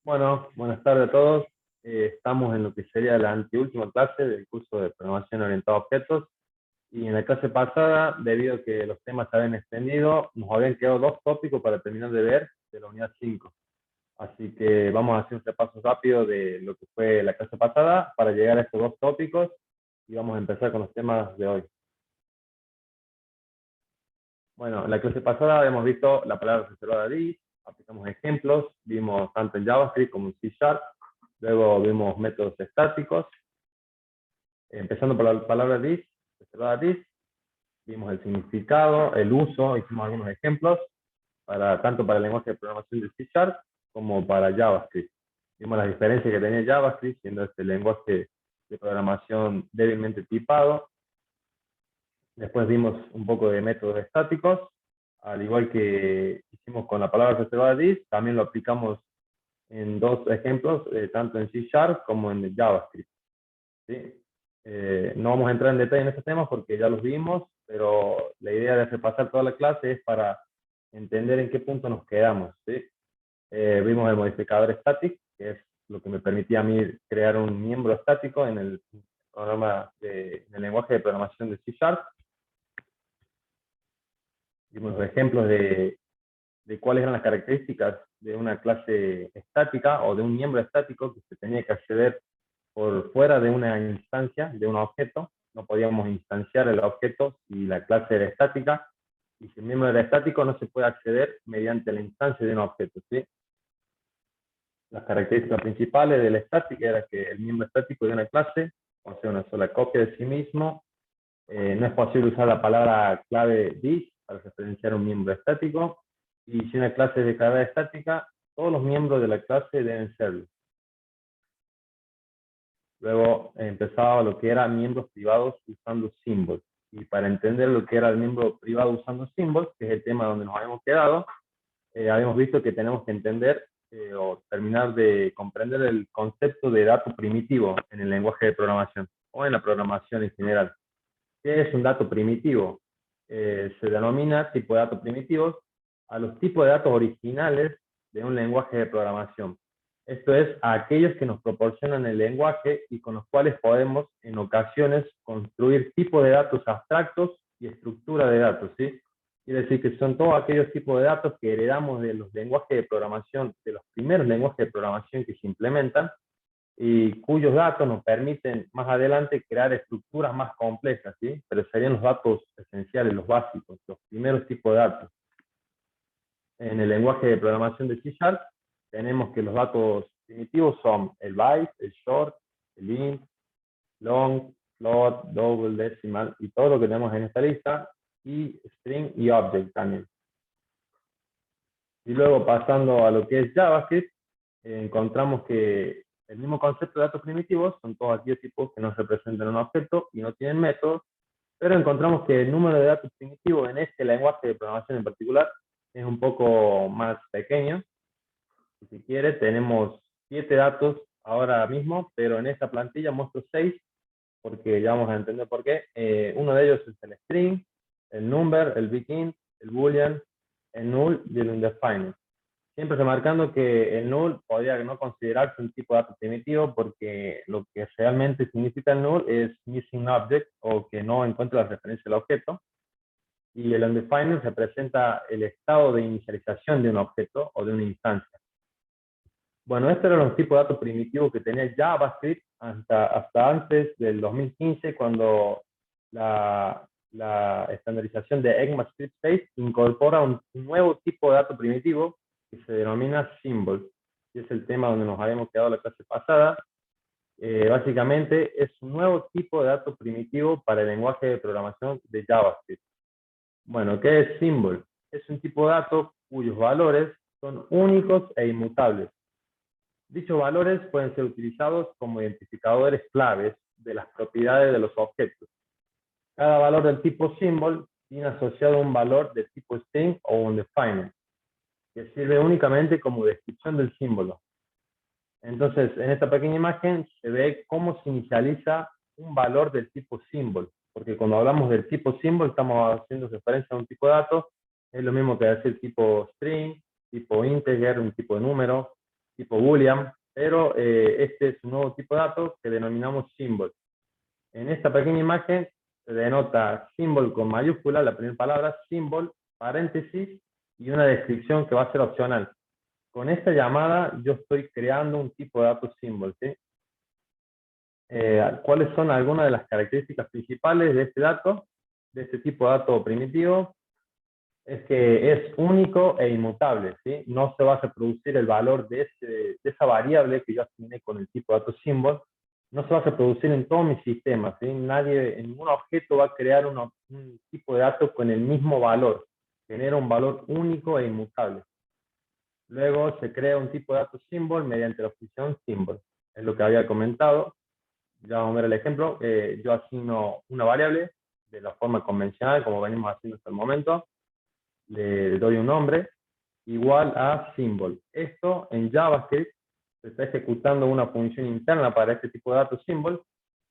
Bueno, buenas tardes a todos. Estamos en lo que sería la anteúltima clase del curso de programación orientada a objetos. Y en la clase pasada, debido a que los temas se habían extendido, nos habían quedado dos tópicos para terminar de ver de la unidad 5. Así que vamos a hacer un repaso rápido de lo que fue la clase pasada para llegar a estos dos tópicos y vamos a empezar con los temas de hoy. Bueno, en la clase pasada habíamos visto la palabra reservada this, aplicamos ejemplos, vimos tanto en JavaScript como en C#, luego vimos métodos estáticos, empezando por la palabra this, reservada this, vimos el significado, el uso, hicimos algunos ejemplos, tanto para el lenguaje de programación de C# como para JavaScript. Vimos las diferencias que tenía JavaScript, siendo este lenguaje de programación débilmente tipado. Después vimos un poco de métodos estáticos, al igual que hicimos con la palabra reservada this, también lo aplicamos en dos ejemplos, tanto en C# como en JavaScript. ¿Sí? No vamos a entrar en detalle en estos temas porque ya los vimos, pero la idea de repasar toda la clase es para entender en qué punto nos quedamos. ¿Sí? Vimos el modificador static, que es lo que me permitía a mí crear un miembro estático en el en el lenguaje de programación de C#. Vimos ejemplos de cuáles eran las características de una clase estática o de un miembro estático que se tenía que acceder por fuera de una instancia, de un objeto. No podíamos instanciar el objeto si la clase era estática, y si el miembro era estático no se puede acceder mediante la instancia de un objeto. ¿Sí? Las características principales de la estática era que el miembro estático de una clase posee una sola copia de sí mismo. No es posible usar la palabra clave this para referenciar un miembro estático, y si una clase es declarada estática, todos los miembros de la clase deben serlo. Luego empezaba lo que era miembros privados usando symbols. Y para entender lo que era el miembro privado usando symbols, que es el tema donde nos habíamos quedado, habíamos visto que tenemos que entender o terminar de comprender el concepto de dato primitivo en el lenguaje de programación o en la programación en general. ¿Qué es un dato primitivo? Se denomina tipo de datos primitivos a los tipos de datos originales de un lenguaje de programación. Esto es, a aquellos que nos proporcionan el lenguaje y con los cuales podemos, en ocasiones, construir tipos de datos abstractos y estructura de datos, ¿sí? Quiere decir que son todos aquellos tipos de datos que heredamos de los lenguajes de programación, de los primeros lenguajes de programación que se implementan, y cuyos datos nos permiten más adelante crear estructuras más complejas, ¿sí? Pero serían los datos esenciales, los básicos, los primeros tipos de datos. En el lenguaje de programación de C# tenemos que los datos primitivos son el byte, el short, el int, long, float, double, decimal, y todo lo que tenemos en esta lista, y string y object también. Y luego pasando a lo que es JavaScript, encontramos que el mismo concepto de datos primitivos son todos aquellos tipos que nos representan un objeto y no tienen métodos, pero encontramos que el número de datos primitivos en este lenguaje de programación en particular es un poco más pequeño. Si quiere, tenemos 7 datos ahora mismo, pero en esta plantilla muestro 6, porque ya vamos a entender por qué. Uno de ellos es el string, el number, el begin, el boolean, el null y el undefined. Siempre remarcando que el null podría no considerarse un tipo de dato primitivo, porque lo que realmente significa el null es missing object, o que no encuentra la referencia al objeto. Y el undefined representa el estado de inicialización de un objeto o de una instancia. Bueno, estos eran los tipos de datos primitivos que tenía JavaScript hasta antes del 2015, cuando la estandarización de ECMAScript 6 incorpora un nuevo tipo de dato primitivo que se denomina symbol, que es el tema donde nos habíamos quedado la clase pasada. Básicamente es un nuevo tipo de dato primitivo para el lenguaje de programación de JavaScript. Bueno, ¿qué es symbol? Es un tipo de dato cuyos valores son únicos e inmutables. Dichos valores pueden ser utilizados como identificadores claves de las propiedades de los objetos. Cada valor del tipo symbol tiene asociado un valor de tipo string o undefined, que sirve únicamente como descripción del símbolo. Entonces, en esta pequeña imagen se ve cómo se inicializa un valor del tipo symbol, porque cuando hablamos del tipo symbol estamos haciendo referencia a un tipo de dato. Es lo mismo que decir tipo string, tipo integer, un tipo de número. tipo boolean, pero este es un nuevo tipo de dato que denominamos symbol. En esta pequeña imagen se denota symbol con mayúscula, la primera palabra, symbol, paréntesis, y una descripción que va a ser opcional. Con esta llamada yo estoy creando un tipo de dato symbol, ¿sí? ¿Cuáles son algunas de las características principales de este dato, de este tipo de dato primitivo? Es que es único e inmutable, ¿sí? No se va a reproducir el valor de esa variable que yo asigné con el tipo de dato symbol, no se va a reproducir en todo mi sistema, ¿sí? Ningún objeto va a crear un tipo de dato con el mismo valor, genera un valor único e inmutable. Luego se crea un tipo de dato symbol mediante la función symbol, es lo que había comentado. Ya vamos a ver el ejemplo. Yo asigno una variable de la forma convencional, como venimos haciendo hasta el momento. Le doy un nombre igual a symbol. Esto en JavaScript se está ejecutando una función interna para este tipo de datos symbol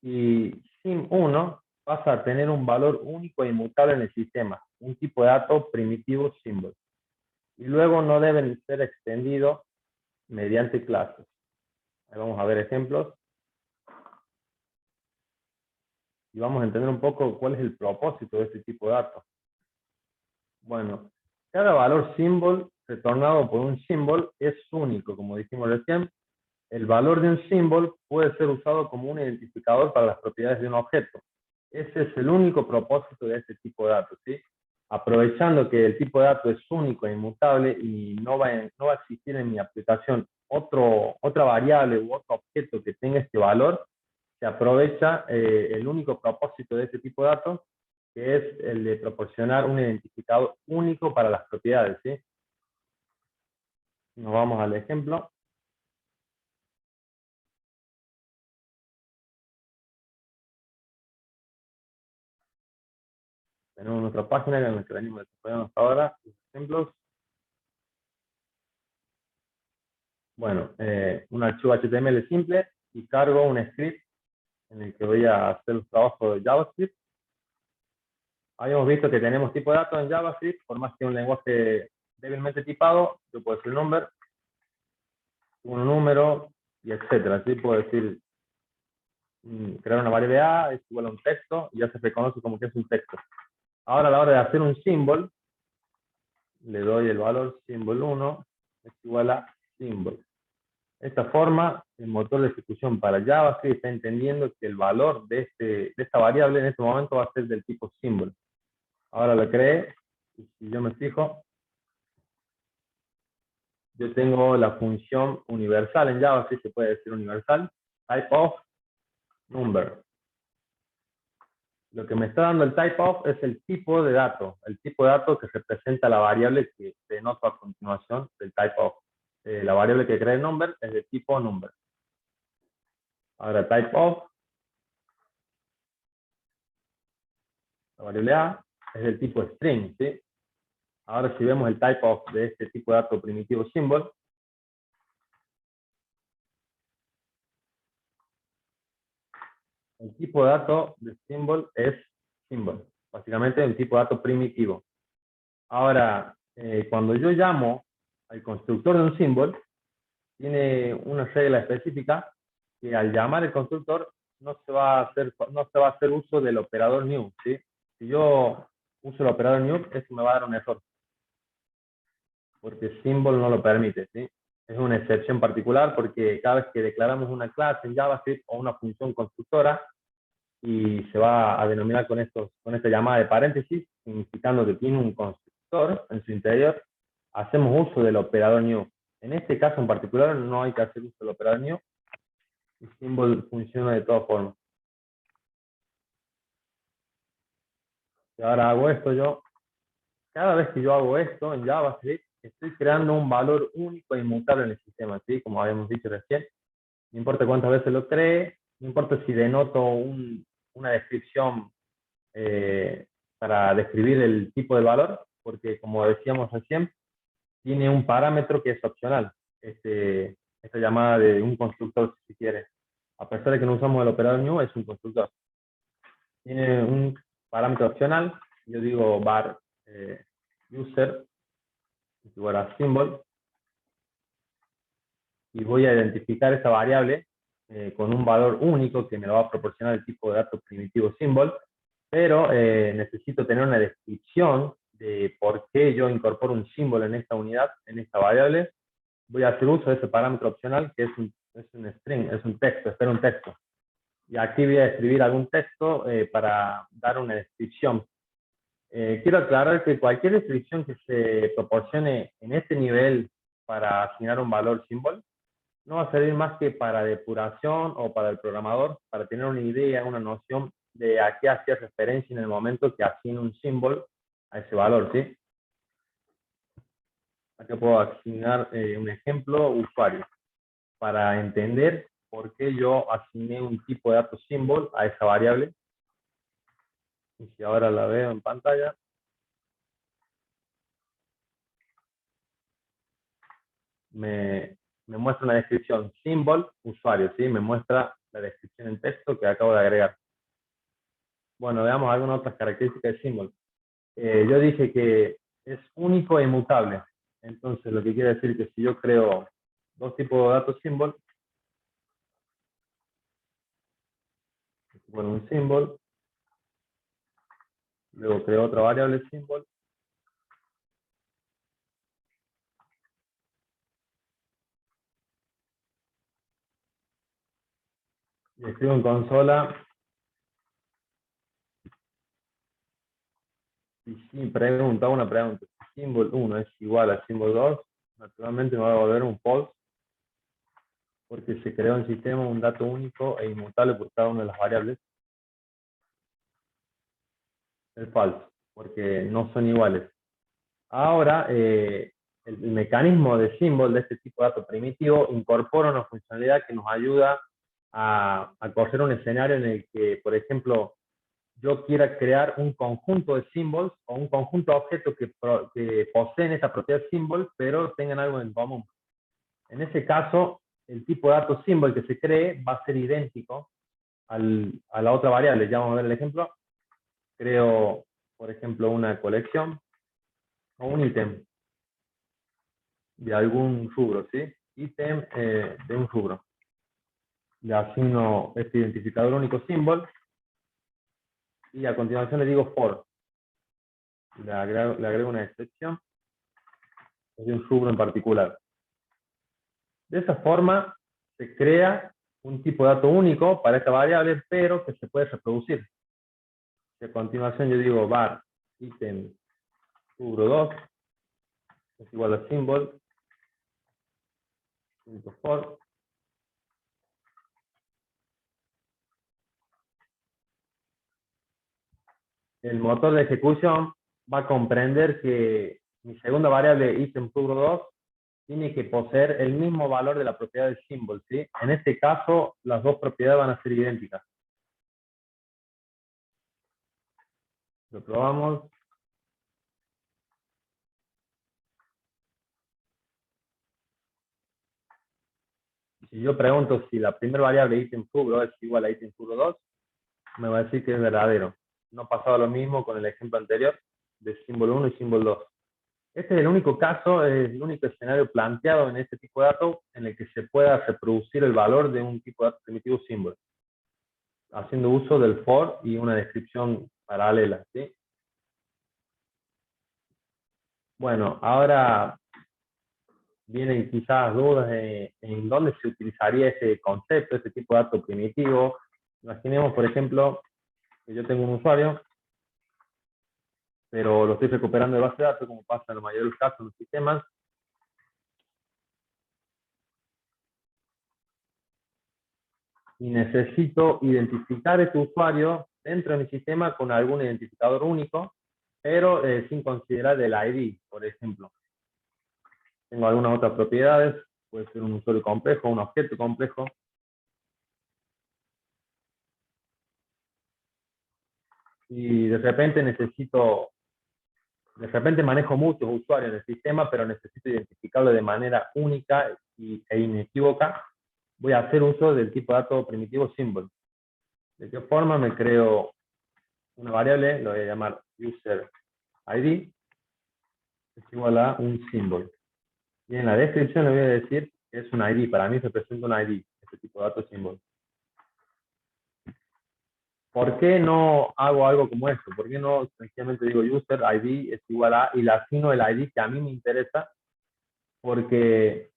y sim1 pasa a tener un valor único e inmutable en el sistema, un tipo de dato primitivo symbol. Y luego no deben ser extendidos mediante clases. Ahí vamos a ver ejemplos. Y vamos a entender un poco cuál es el propósito de este tipo de datos. Bueno, cada valor symbol retornado por un symbol es único, como dijimos recién. El valor de un symbol puede ser usado como un identificador para las propiedades de un objeto. Ese es el único propósito de este tipo de datos, ¿sí? Aprovechando que el tipo de dato es único e inmutable y no va a existir en mi aplicación otra variable u otro objeto que tenga este valor, se aprovecha el único propósito de este tipo de datos, que es el de proporcionar un identificador único para las propiedades, ¿sí? Nos vamos al ejemplo. Tenemos nuestra página en la que venimos desarrollando hasta ahora, los ejemplos. Bueno, un archivo HTML simple y cargo un script en el que voy a hacer el trabajo de JavaScript. Habíamos visto que tenemos tipo de datos en JavaScript, por más que un lenguaje débilmente tipado, yo puedo decir number, un número, y etcétera. Así puedo decir, crear una variable A es igual a un texto, y ya se reconoce como que es un texto. Ahora a la hora de hacer un symbol, le doy el valor symbol1 es igual a symbol. De esta forma, el motor de ejecución para JavaScript está entendiendo que el valor de esta variable en este momento va a ser del tipo symbol. Ahora lo creé, y si yo me fijo, yo tengo la función universal en JavaScript, se puede decir universal, type of number. Lo que me está dando el type of es el tipo de dato que representa la variable que denoto a continuación del type of. La variable que crea el number es de tipo number. Ahora type of, la variable A, es del tipo string, ¿sí? Ahora si vemos el type of de este tipo de dato primitivo symbol, el tipo de dato de symbol es symbol, básicamente un tipo de dato primitivo. Ahora, cuando yo llamo al constructor de un symbol, tiene una regla específica que al llamar el constructor no se va a hacer uso del operador new, ¿sí? Si yo uso el operador new, esto me va a dar un error, porque symbol no lo permite, ¿sí? Es una excepción particular porque cada vez que declaramos una clase en JavaScript o una función constructora y se va a denominar con esta llamada de paréntesis, significando que tiene un constructor en su interior, hacemos uso del operador new. En este caso en particular no hay que hacer uso del operador new, y symbol funciona de todas formas. Y ahora hago esto yo. Cada vez que yo hago esto en JavaScript, estoy creando un valor único e inmutable en el sistema, ¿sí? Como habíamos dicho recién. No importa cuántas veces lo cree, no importa si denoto una descripción para describir el tipo de valor, porque como decíamos recién, tiene un parámetro que es opcional, esta llamada de un constructor, si quiere. A pesar de que no usamos el operador new, es un constructor. Tiene un parámetro opcional, yo digo var user igual a symbol, y voy a identificar esa variable con un valor único que me lo va a proporcionar el tipo de dato primitivo symbol, pero necesito tener una descripción de por qué yo incorporo un símbolo en esta unidad, en esta variable. Voy a hacer uso de ese parámetro opcional que es un string, es un texto, espera un texto. Y aquí voy a escribir algún texto para dar una descripción. Quiero aclarar que cualquier descripción que se proporcione en este nivel para asignar un valor símbolo no va a servir más que para depuración o para el programador, para tener una idea, una noción de a qué hacía referencia en el momento que asigna un símbolo a ese valor, ¿sí? Aquí puedo asignar un ejemplo usuario para entender por qué yo asigné un tipo de dato symbol a esa variable. Y si ahora la veo en pantalla, me muestra una descripción symbol usuario, ¿sí? Me muestra la descripción en texto que acabo de agregar. Bueno, veamos algunas otras características de symbol. Yo dije que es único e inmutable. Entonces, lo que quiere decir que si yo creo dos tipos de datos symbol, bueno, un symbol, luego creo otra variable symbol, y escribo en consola, y si pregunta una pregunta, si symbol 1 es igual a symbol 2, naturalmente me va a volver un false, porque se creó en sistema un dato único e inmutable por cada una de las variables. Es falso, porque no son iguales. Ahora, el mecanismo de symbol de este tipo de dato primitivo incorpora una funcionalidad que nos ayuda a coger un escenario en el que, por ejemplo, yo quiera crear un conjunto de symbols o un conjunto de objetos que poseen esta propiedad symbol, pero tengan algo en común. En ese caso, el tipo de dato symbol que se cree va a ser idéntico a la otra variable. Ya vamos a ver el ejemplo. Creo, por ejemplo, una colección o un ítem de algún rubro, ¿sí? Ítem de un rubro. Le asigno este identificador único symbol y a continuación le digo for. Le agrego una excepción de un rubro en particular. De esa forma se crea un tipo de dato único para esta variable, pero que se puede reproducir. Y a continuación yo digo var ítem rubro 2 es igual a symbol for. El motor de ejecución va a comprender que mi segunda variable ítem rubro 2 tiene que poseer el mismo valor de la propiedad del symbol, ¿sí? En este caso, las dos propiedades van a ser idénticas. Lo probamos. Si yo pregunto si la primera variable ítem rubro es igual a ítem rubro 2, me va a decir que es verdadero. No pasaba lo mismo con el ejemplo anterior de símbolo 1 y símbolo 2. Este es el único caso, es el único escenario planteado en este tipo de datos en el que se pueda reproducir el valor de un tipo de dato primitivo símbolo, haciendo uso del for y una descripción paralela, ¿sí? Bueno, ahora vienen quizás dudas en dónde se utilizaría ese concepto, ese tipo de dato primitivo. Imaginemos, por ejemplo, que yo tengo un usuario, pero lo estoy recuperando de base de datos, como pasa en la mayoría de los casos en los sistemas. Y necesito identificar ese usuario dentro de mi sistema con algún identificador único, pero sin considerar el ID, por ejemplo. Tengo algunas otras propiedades, puede ser un usuario complejo, un objeto complejo. Y de repente manejo muchos usuarios en el sistema, pero necesito identificarlo de manera única e inequívoca. Voy a hacer uso del tipo de dato primitivo symbol. ¿De qué forma? Me creo una variable, lo voy a llamar user ID, es igual a un symbol. Y en la descripción le voy a decir que es un ID. Para mí representa un ID, este tipo de datos símbolo. ¿Por qué no hago algo como esto? ¿Por qué no sencillamente digo user ID es igual a y le asigno el ID que a mí me interesa? Porque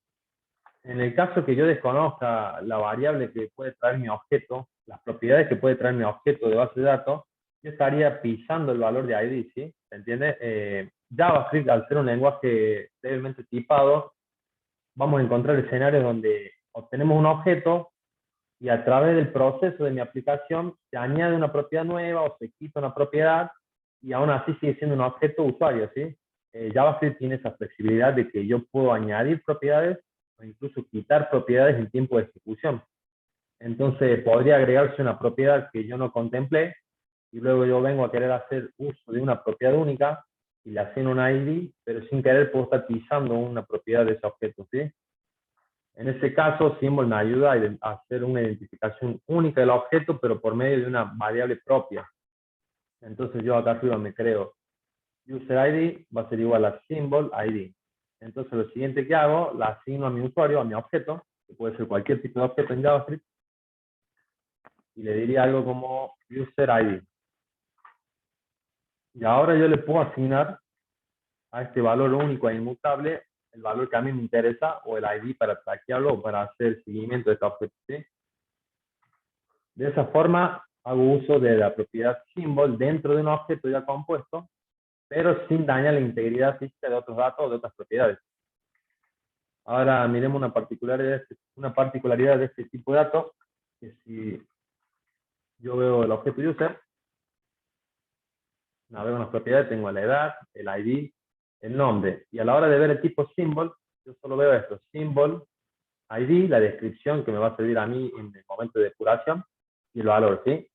en el caso que yo desconozca la variable que puede traer mi objeto, las propiedades que puede traer mi objeto de base de datos, yo estaría pisando el valor de ID, ¿sí? ¿Se entiende? JavaScript, al ser un lenguaje débilmente tipado, vamos a encontrar escenarios donde obtenemos un objeto y a través del proceso de mi aplicación se añade una propiedad nueva o se quita una propiedad y aún así sigue siendo un objeto usuario, ¿sí? JavaScript tiene esa flexibilidad de que yo puedo añadir propiedades o incluso quitar propiedades en tiempo de ejecución. Entonces podría agregarse una propiedad que yo no contemplé y luego yo vengo a querer hacer uso de una propiedad única y le asigno un ID, pero sin querer puedo estar pisando una propiedad de ese objeto, ¿sí? En este caso, Symbol me ayuda a hacer una identificación única del objeto, pero por medio de una variable propia. Entonces yo acá arriba me creo user ID, va a ser igual a symbol ID. Entonces lo siguiente que hago, la asigno a mi usuario, a mi objeto, que puede ser cualquier tipo de objeto en JavaScript, y le diría algo como user ID. Y ahora yo le puedo asignar a este valor único e inmutable el valor que a mí me interesa o el ID para traquearlo o para hacer seguimiento de este objeto, ¿sí? De esa forma hago uso de la propiedad symbol dentro de un objeto ya compuesto, pero sin dañar la integridad física de otros datos o de otras propiedades. Ahora miremos una particularidad de este tipo de datos, que si yo veo el objeto user, navego en las propiedades, tengo la edad, el ID, el nombre, y a la hora de ver el tipo symbol, yo solo veo esto, symbol, ID, la descripción que me va a servir a mí en el momento de depuración, y el valor, ¿sí?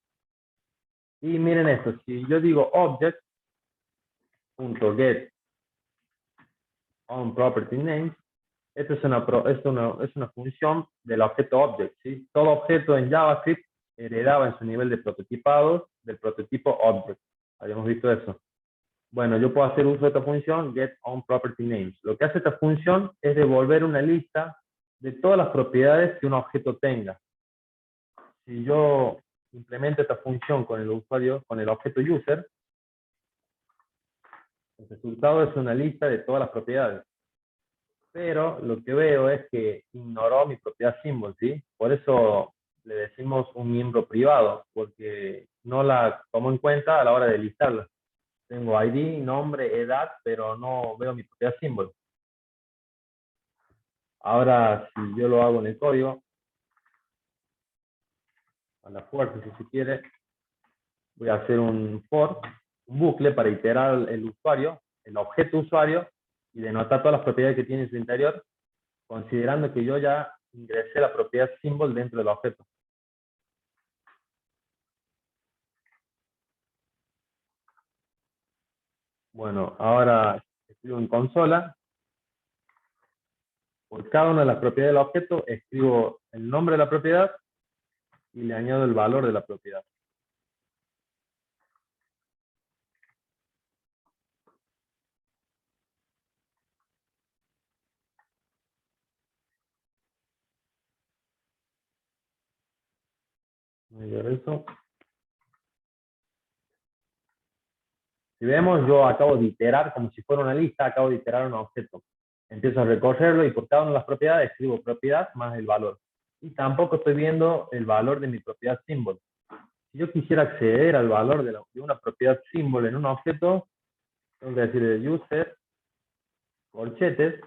Y miren esto, si yo digo object.get onPropertyNames, esto es una función del objeto object, ¿sí? Todo objeto en JavaScript heredaba en su nivel de prototipados del prototipo object. Habíamos visto eso. Bueno, yo puedo hacer uso de esta función getOnPropertyNames. Lo que hace esta función es devolver una lista de todas las propiedades que un objeto tenga. Si yo implemento esta función con el usuario, con el objeto user, el resultado es una lista de todas las propiedades. Pero lo que veo es que ignoró mi propiedad symbol, ¿sí? Por eso le decimos un miembro privado, porque no la tomo en cuenta a la hora de listarla. Tengo ID, nombre, edad, pero no veo mi propiedad symbol. Ahora, si yo lo hago en el código, a la fuerza si se quiere, voy a hacer un for, un bucle para iterar el usuario, el objeto usuario, y denotar todas las propiedades que tiene en su interior, considerando que yo ya ingresé la propiedad symbol dentro del objeto. Bueno, ahora escribo en consola. Por cada una de las propiedades del objeto, escribo el nombre de la propiedad y le añado el valor de la propiedad. Voy a ver eso. Si vemos, yo acabo de iterar, como si fuera una lista, acabo de iterar un objeto. Empiezo a recorrerlo y por cada una de las propiedades escribo propiedad más el valor. Y tampoco estoy viendo el valor de mi propiedad symbol. Si yo quisiera acceder al valor de una propiedad symbol en un objeto, tengo que decir el user, corchetes,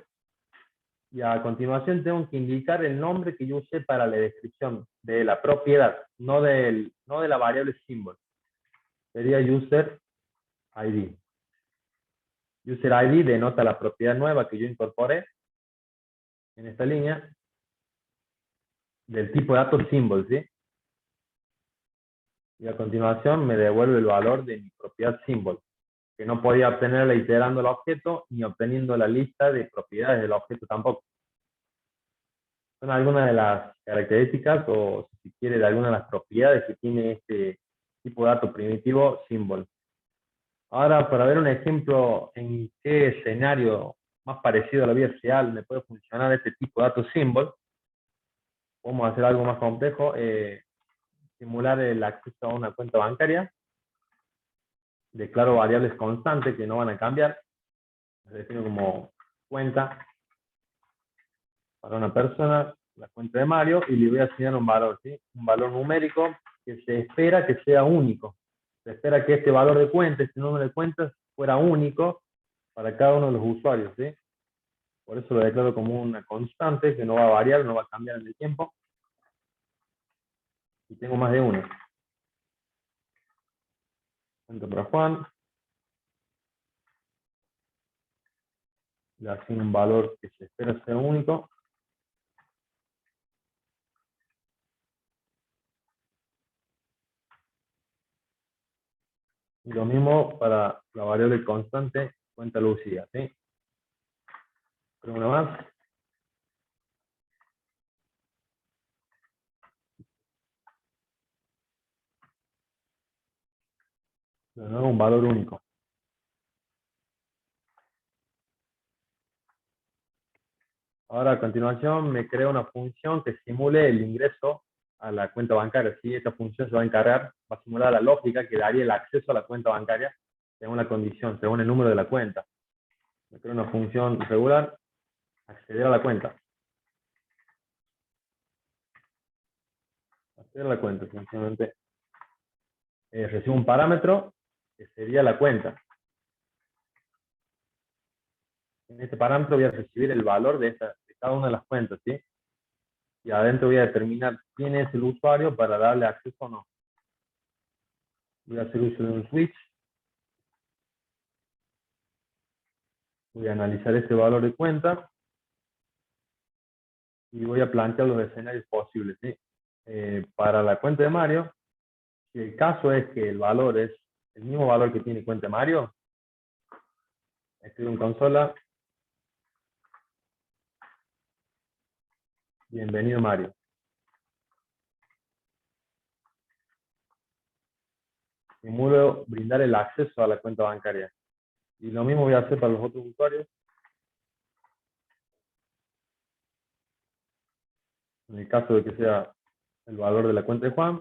y a continuación tengo que indicar el nombre que yo usé para la descripción de la propiedad, no de la variable symbol. Sería user ID. User ID denota la propiedad nueva que yo incorporé en esta línea del tipo de datos symbol, ¿sí? Y a continuación me devuelve el valor de mi propiedad symbol, que no podía obtenerla iterando el objeto ni obteniendo la lista de propiedades del objeto tampoco. Son algunas de las características o, si quiere, de algunas de las propiedades que tiene este tipo de dato primitivo symbol. Ahora, para ver un ejemplo en qué escenario más parecido a la vida real, me puede funcionar este tipo de datos symbol. Podemos hacer algo más complejo, simular el acceso a una cuenta bancaria. Declaro variables constantes que no van a cambiar. Las defino como cuenta para una persona, la cuenta de Mario, y le voy a asignar un valor, ¿sí? Un valor numérico que se espera que sea único. Se espera que este valor de cuenta, este número de cuentas, fuera único para cada uno de los usuarios, ¿sí? Por eso lo declaro como una constante que no va a variar, no va a cambiar en el tiempo. Y tengo más de uno. Cuento para Juan. Le asigno un valor que se espera sea único. Y lo mismo para la variable constante, cuenta Lucía, ¿sí? Creo una más. De nuevo un valor único. Ahora a continuación me creo una función que simule el ingreso a la cuenta bancaria. ¿Sí? Esta función se va a encargar, va a simular la lógica que daría el acceso a la cuenta bancaria según la condición, según el número de la cuenta. Me creo una función regular, acceder a la cuenta. Acceder a la cuenta, sencillamente. Recibo un parámetro que sería la cuenta. En este parámetro voy a recibir el valor de cada una de las cuentas, ¿sí? Y adentro voy a determinar quién es el usuario para darle acceso o no. Voy a hacer uso de un switch. Voy a analizar este valor de cuenta y voy a plantear los escenarios posibles, ¿sí? Para la cuenta de Mario, si el caso es que el valor es el mismo valor que tiene cuenta de Mario, escribo en consola, bienvenido Mario. Simulo brindar el acceso a la cuenta bancaria. Y lo mismo voy a hacer para los otros usuarios. En el caso de que sea el valor de la cuenta de Juan.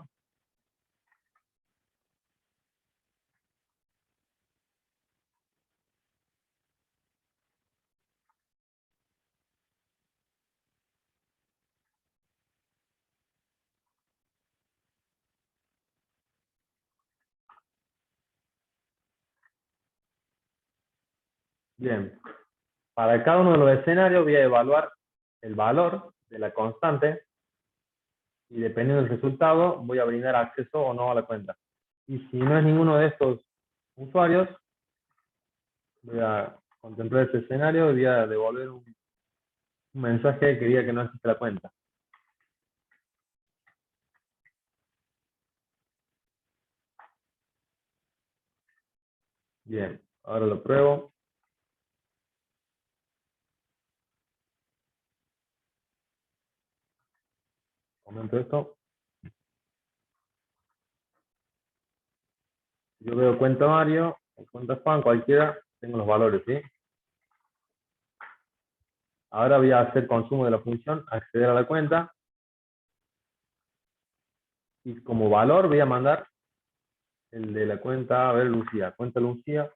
Bien. Para cada uno de los escenarios voy a evaluar el valor de la constante y dependiendo del resultado voy a brindar acceso o no a la cuenta. Y si no es ninguno de estos usuarios, voy a contemplar este escenario y voy a devolver un mensaje que diga que no existe la cuenta. Bien, ahora lo pruebo. Comento esto. Yo veo cuenta Mario, cuenta Juan, cualquiera, tengo los valores, ¿sí? Ahora voy a hacer consumo de la función, acceder a la cuenta. Y como valor voy a mandar el de la cuenta, a ver, Lucía. Cuenta Lucía.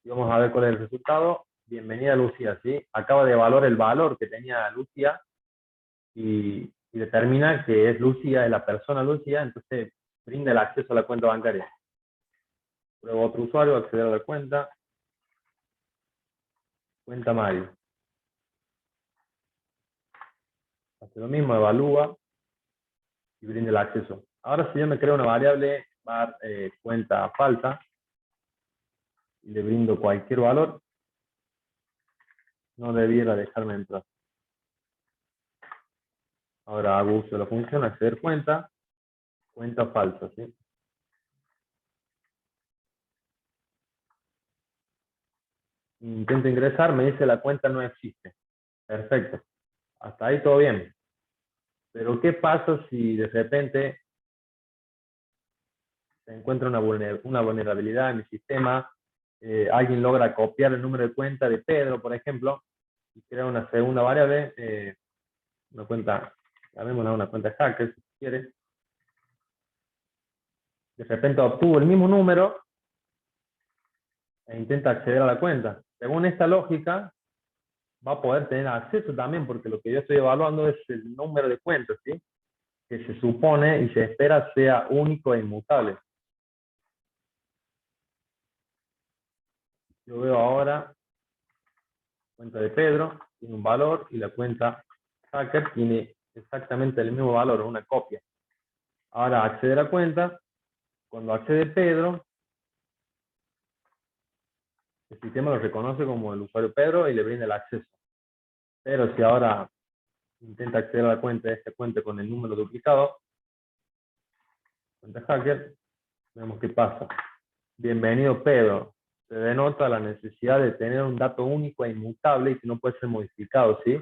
Y vamos a ver cuál es el resultado. Bienvenida Lucía, ¿sí? Acaba de evaluar el valor que tenía Lucía y determina que es Lucía, es la persona Lucía, entonces brinda el acceso a la cuenta bancaria. Pruebo otro usuario, acceder a la cuenta. Cuenta Mario. Hace lo mismo, evalúa y brinda el acceso. Ahora si yo me creo una variable, cuenta falta, y le brindo cualquier valor, no debiera dejarme entrar. Ahora hago uso de la función acceder cuenta falsa, ¿sí? Intento ingresar, me dice la cuenta no existe. Perfecto. Hasta ahí todo bien. Pero ¿qué pasa si de repente se encuentra una vulnerabilidad en mi sistema? alguien logra copiar el número de cuenta de Pedro, por ejemplo, y crea una segunda variable, una cuenta, llamémosla una cuenta hacker, si quieres. De repente obtuvo el mismo número e intenta acceder a la cuenta. Según esta lógica, va a poder tener acceso también, porque lo que yo estoy evaluando es el número de cuentas, ¿sí? Que se supone y se espera sea único e inmutable. Yo veo ahora cuenta de Pedro, tiene un valor, y la cuenta hacker tiene exactamente el mismo valor, una copia. Ahora accede a la cuenta, cuando accede Pedro, el sistema lo reconoce como el usuario Pedro y le brinda el acceso. Pero si ahora intenta acceder a la cuenta de esta cuenta con el número duplicado, cuenta hacker, vemos qué pasa. Bienvenido Pedro. Se denota la necesidad de tener un dato único e inmutable y que no puede ser modificado, ¿sí?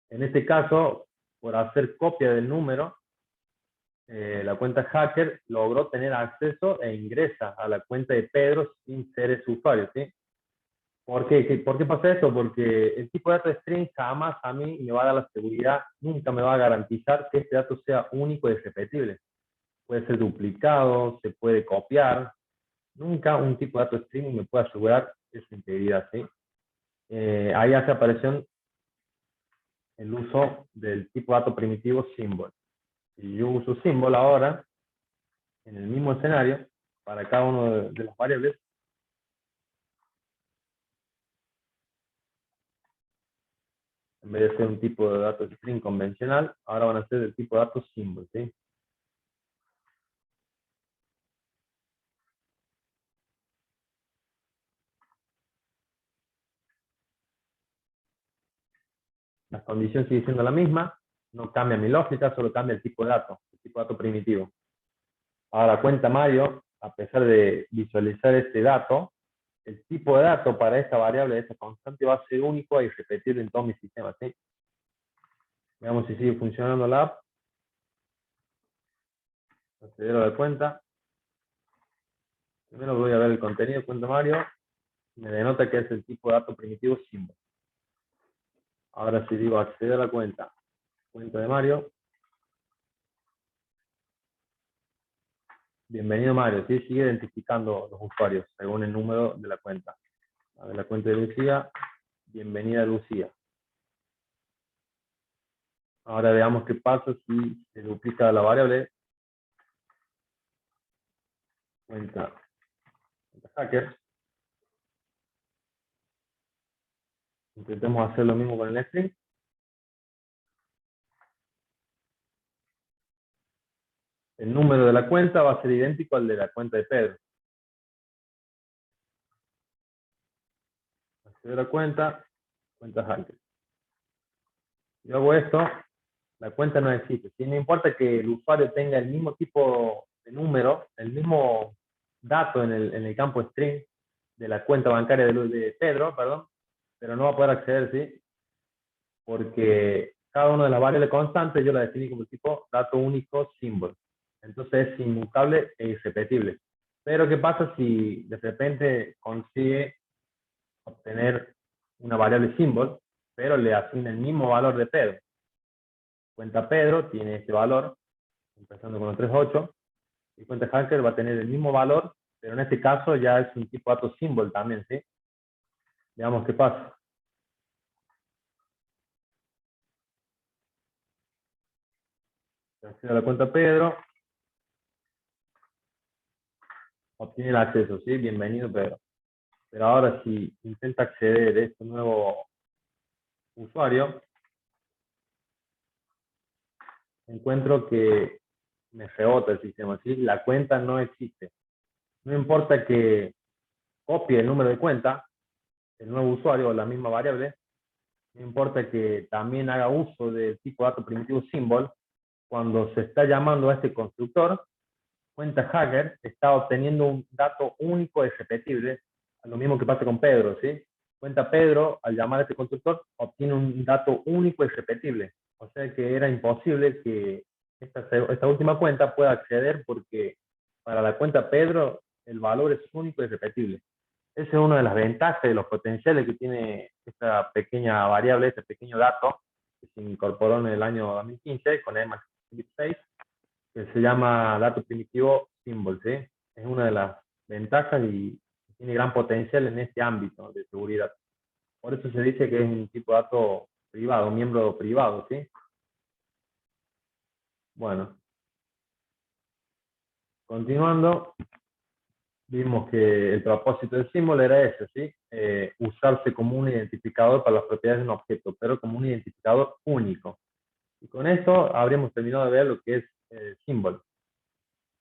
En este caso, por hacer copia del número, la cuenta hacker logró tener acceso e ingresa a la cuenta de Pedro sin ser ese usuario, ¿sí? ¿Por qué pasa esto? Porque el tipo de dato string jamás a mí me va a dar la seguridad, nunca me va a garantizar que este dato sea único y repetible. Puede ser duplicado, se puede copiar. Nunca un tipo de dato string me puede asegurar esa integridad, ¿sí? Ahí hace aparición el uso del tipo de dato primitivo symbol. Si yo uso symbol ahora, en el mismo escenario, para cada uno de las variables, en vez de ser un tipo de dato string convencional, ahora van a ser del tipo de dato symbol, ¿sí? La condición sigue siendo la misma, no cambia mi lógica, solo cambia el tipo de dato primitivo. Ahora cuenta Mario, a pesar de visualizar este dato, el tipo de dato para esta variable, esa constante, va a ser único y repetible en todo mi sistema, ¿sí? Veamos si sigue funcionando la app. Acceder a la cuenta. Primero voy a ver el contenido de cuenta Mario. Me denota que es el tipo de dato primitivo symbol. Ahora si digo acceder a la cuenta de Mario. Bienvenido Mario, ¿sí? Sigue identificando los usuarios según el número de la cuenta. A ver, la cuenta de Lucía. Bienvenida Lucía. Ahora veamos qué pasa si se duplica la variable. Cuenta hacker. Intentemos hacer lo mismo con el string. El número de la cuenta va a ser idéntico al de la cuenta de Pedro. Acceder a la cuenta hacker. Yo hago esto, la cuenta no existe. ¿Sí? No importa que el usuario tenga el mismo tipo de número, el mismo dato en el campo string de la cuenta bancaria de Pedro, perdón, pero no va a poder acceder, ¿sí? Porque cada una de las variables constantes yo la definí como tipo dato único symbol. Entonces es inmutable e irrepetible. Pero ¿qué pasa si de repente consigue obtener una variable symbol, pero le asigna el mismo valor de Pedro? Cuenta Pedro tiene este valor, empezando con los 38, y cuenta hacker va a tener el mismo valor, pero en este caso ya es un tipo dato symbol también, ¿sí? Veamos qué pasa. Accede a la cuenta Pedro, obtiene el acceso, ¿sí? Bienvenido Pedro. Pero ahora si intenta acceder a este nuevo usuario, encuentro que me rebota el sistema, ¿sí? La cuenta no existe. No importa que copie el número de cuenta, el nuevo usuario o la misma variable, no importa que también haga uso del tipo dato primitivo symbol, cuando se está llamando a este constructor, cuenta hacker está obteniendo un dato único y repetible, lo mismo que pasa con Pedro, ¿sí? Cuenta Pedro, al llamar a este constructor, obtiene un dato único y repetible. O sea que era imposible que esta última cuenta pueda acceder porque para la cuenta Pedro el valor es único y repetible. Esa es una de las ventajas de los potenciales que tiene esta pequeña variable, este pequeño dato que se incorporó en el año 2015 con EMAX6, que se llama dato primitivo symbol, ¿sí? Es una de las ventajas y tiene gran potencial en este ámbito de seguridad. Por eso se dice que es un tipo de dato privado, un miembro privado, ¿sí? Bueno, continuando, vimos que el propósito del símbolo era ese, ¿sí? Usarse como un identificador para las propiedades de un objeto, pero como un identificador único. Y con esto habríamos terminado de ver lo que es símbolo.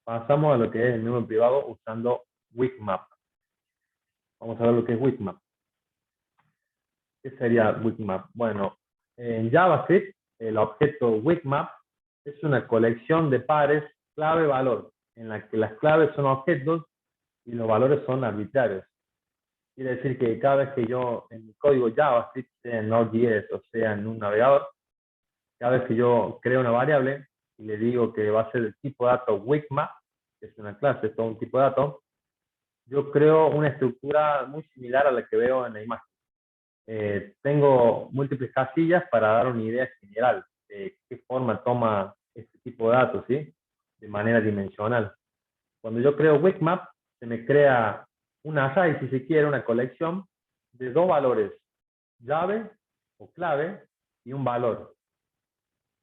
Pasamos a lo que es el miembro privado usando Wikmap. Vamos a ver lo que es Wikmap. ¿Qué sería Wikmap? Bueno, en JavaScript, el objeto Wikmap es una colección de pares clave-valor, en la que las claves son objetos y los valores son arbitrarios. Quiere decir que cada vez que yo en mi código JavaScript, sea en Node.js o sea en un navegador, cada vez que yo creo una variable y le digo que va a ser el tipo de dato Wikmap, que es una clase, es todo un tipo de dato, yo creo una estructura muy similar a la que veo en la imagen. Tengo múltiples casillas para dar una idea general de qué forma toma este tipo de datos, ¿sí? De manera dimensional. Cuando yo creo Wikmap, se me crea un array, si se quiere, una colección de dos valores, llave o clave y un valor.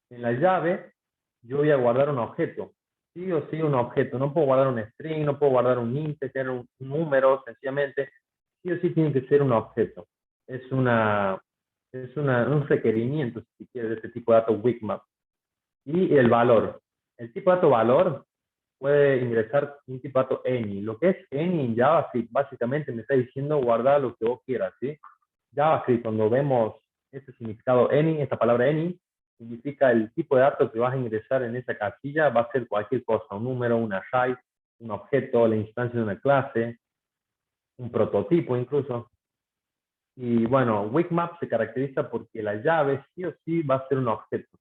En la llave, yo voy a guardar un objeto, sí o sí un objeto. No puedo guardar un string, no puedo guardar un integer, un número, sencillamente. Sí o sí tiene que ser un objeto. Es un requerimiento, si quieres, de este tipo de datos Wikmap. Y el valor. El tipo de dato valor puede ingresar un tipo de dato any. Lo que es any en JavaScript, básicamente me está diciendo guardar lo que vos quieras, ¿sí? JavaScript, cuando vemos este significado any, esta palabra any, significa el tipo de datos que vas a ingresar en esa casilla, va a ser cualquier cosa, un número, un array, un objeto, la instancia de una clase, un prototipo incluso. Y bueno, Wikmap se caracteriza porque la llave sí o sí va a ser un objeto.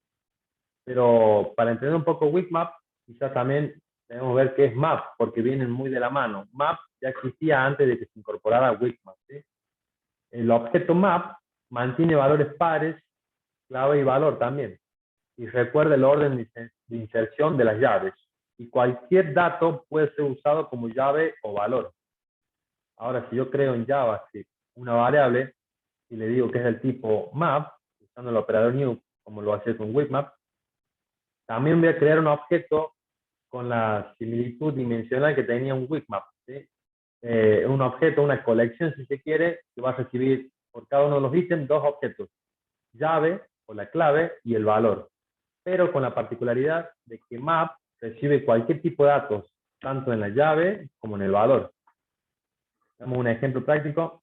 Pero para entender un poco Wikmap, quizás también debemos ver qué es map, porque vienen muy de la mano. Map ya existía antes de que se incorporara Wikmap, ¿sí? El objeto map mantiene valores pares, clave y valor también. Y recuerda el orden de inserción de las llaves. Y cualquier dato puede ser usado como llave o valor. Ahora, si yo creo en JavaScript una variable y le digo que es del tipo map, usando el operador new, como lo hacía con Wikmap, también voy a crear un objeto con la similitud dimensional que tenía un Wikmap, ¿sí? Un objeto, una colección, si se quiere, que va a recibir por cada uno de los ítems dos objetos, llave o la clave y el valor, pero con la particularidad de que map recibe cualquier tipo de datos, tanto en la llave como en el valor. Damos un ejemplo práctico.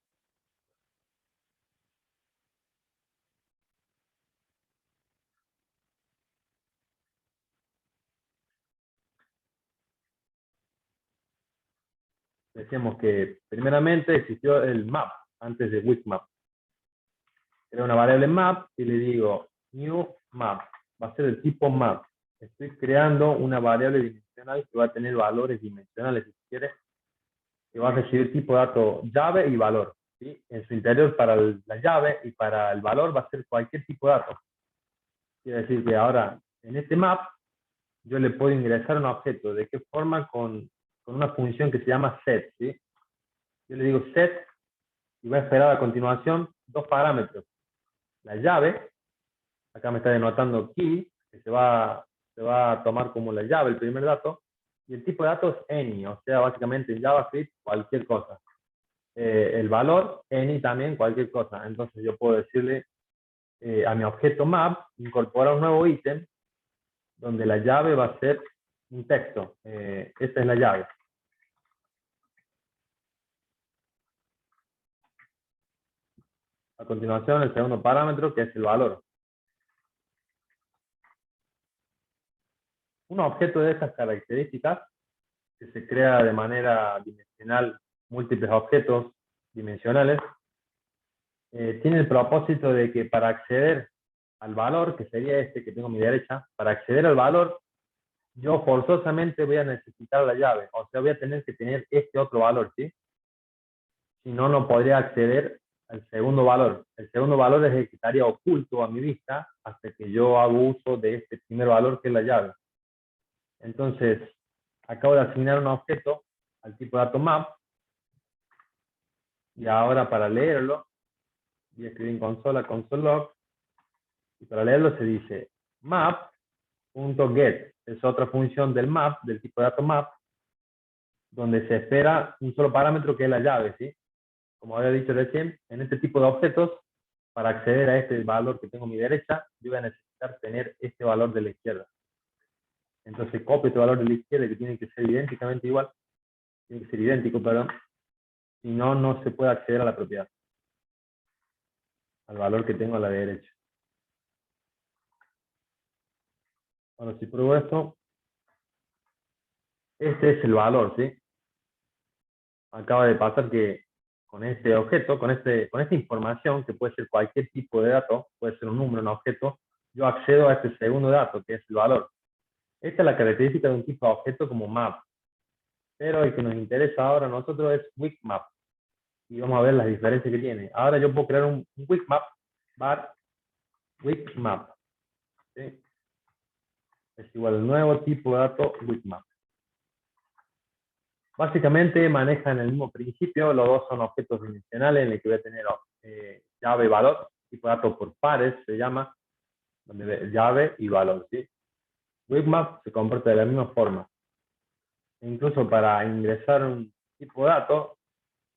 Decíamos que primeramente existió el map antes de Wikmap. Creo una variable map y le digo new map. Va a ser el tipo map. Estoy creando una variable dimensional que va a tener valores dimensionales, si quiere, que va a recibir tipo de dato llave y valor, ¿sí? En su interior, para la llave y para el valor va a ser cualquier tipo de dato. Quiere decir que ahora, en este map, yo le puedo ingresar un objeto. ¿De qué forma? Con una función que se llama set, ¿sí? Yo le digo set y va a esperar a continuación dos parámetros. La llave, acá me está denotando key, que se va a tomar como la llave, el primer dato, y el tipo de datos es any, o sea, básicamente en JavaScript cualquier cosa. El valor, any también, cualquier cosa. Entonces yo puedo decirle a mi objeto map, incorporar un nuevo ítem, donde la llave va a ser un texto. Esta es la llave. A continuación, el segundo parámetro, que es el valor. Un objeto de esas características, que se crea de manera dimensional, múltiples objetos dimensionales, tiene el propósito de que para acceder al valor, que sería este que tengo a mi derecha, para acceder al valor, yo forzosamente voy a necesitar la llave, o sea, voy a tener que tener este otro valor, ¿sí? Si no, no podría acceder al segundo valor. El segundo valor es el que estaría oculto a mi vista hasta que yo hago uso de este primer valor que es la llave. Entonces, acabo de asignar un objeto al tipo de dato map, y ahora para leerlo, voy a escribir en consola, console.log, y para leerlo se dice map.get, es otra función del map, del tipo de dato map, donde se espera un solo parámetro que es la llave, ¿sí? Como había dicho recién, en este tipo de objetos, para acceder a este valor que tengo a mi derecha, yo voy a necesitar tener este valor de la izquierda. Entonces copio este valor de la izquierda, que tiene que ser idénticamente igual, tiene que ser idéntico, perdón, si no, no se puede acceder a la propiedad, al valor que tengo a la derecha. Ahora, si pruebo esto, este es el valor, ¿sí? Acaba de pasar que con este objeto, con esta información, que puede ser cualquier tipo de dato, puede ser un número, un objeto, yo accedo a este segundo dato, que es el valor. Esta es la característica de un tipo de objeto como map. Pero el que nos interesa ahora a nosotros es Wikmap. Y vamos a ver las diferencias que tiene. Ahora yo puedo crear un Wikmap, var Wikmap. ¿Sí? Es igual al nuevo tipo de dato Wikmap. Básicamente manejan el mismo principio, los dos son objetos dimensionales en el que voy a tener llave y valor, tipo de dato por pares se llama, donde llave y valor. ¿Sí? Wikmap se comporta de la misma forma. Incluso para ingresar un tipo de dato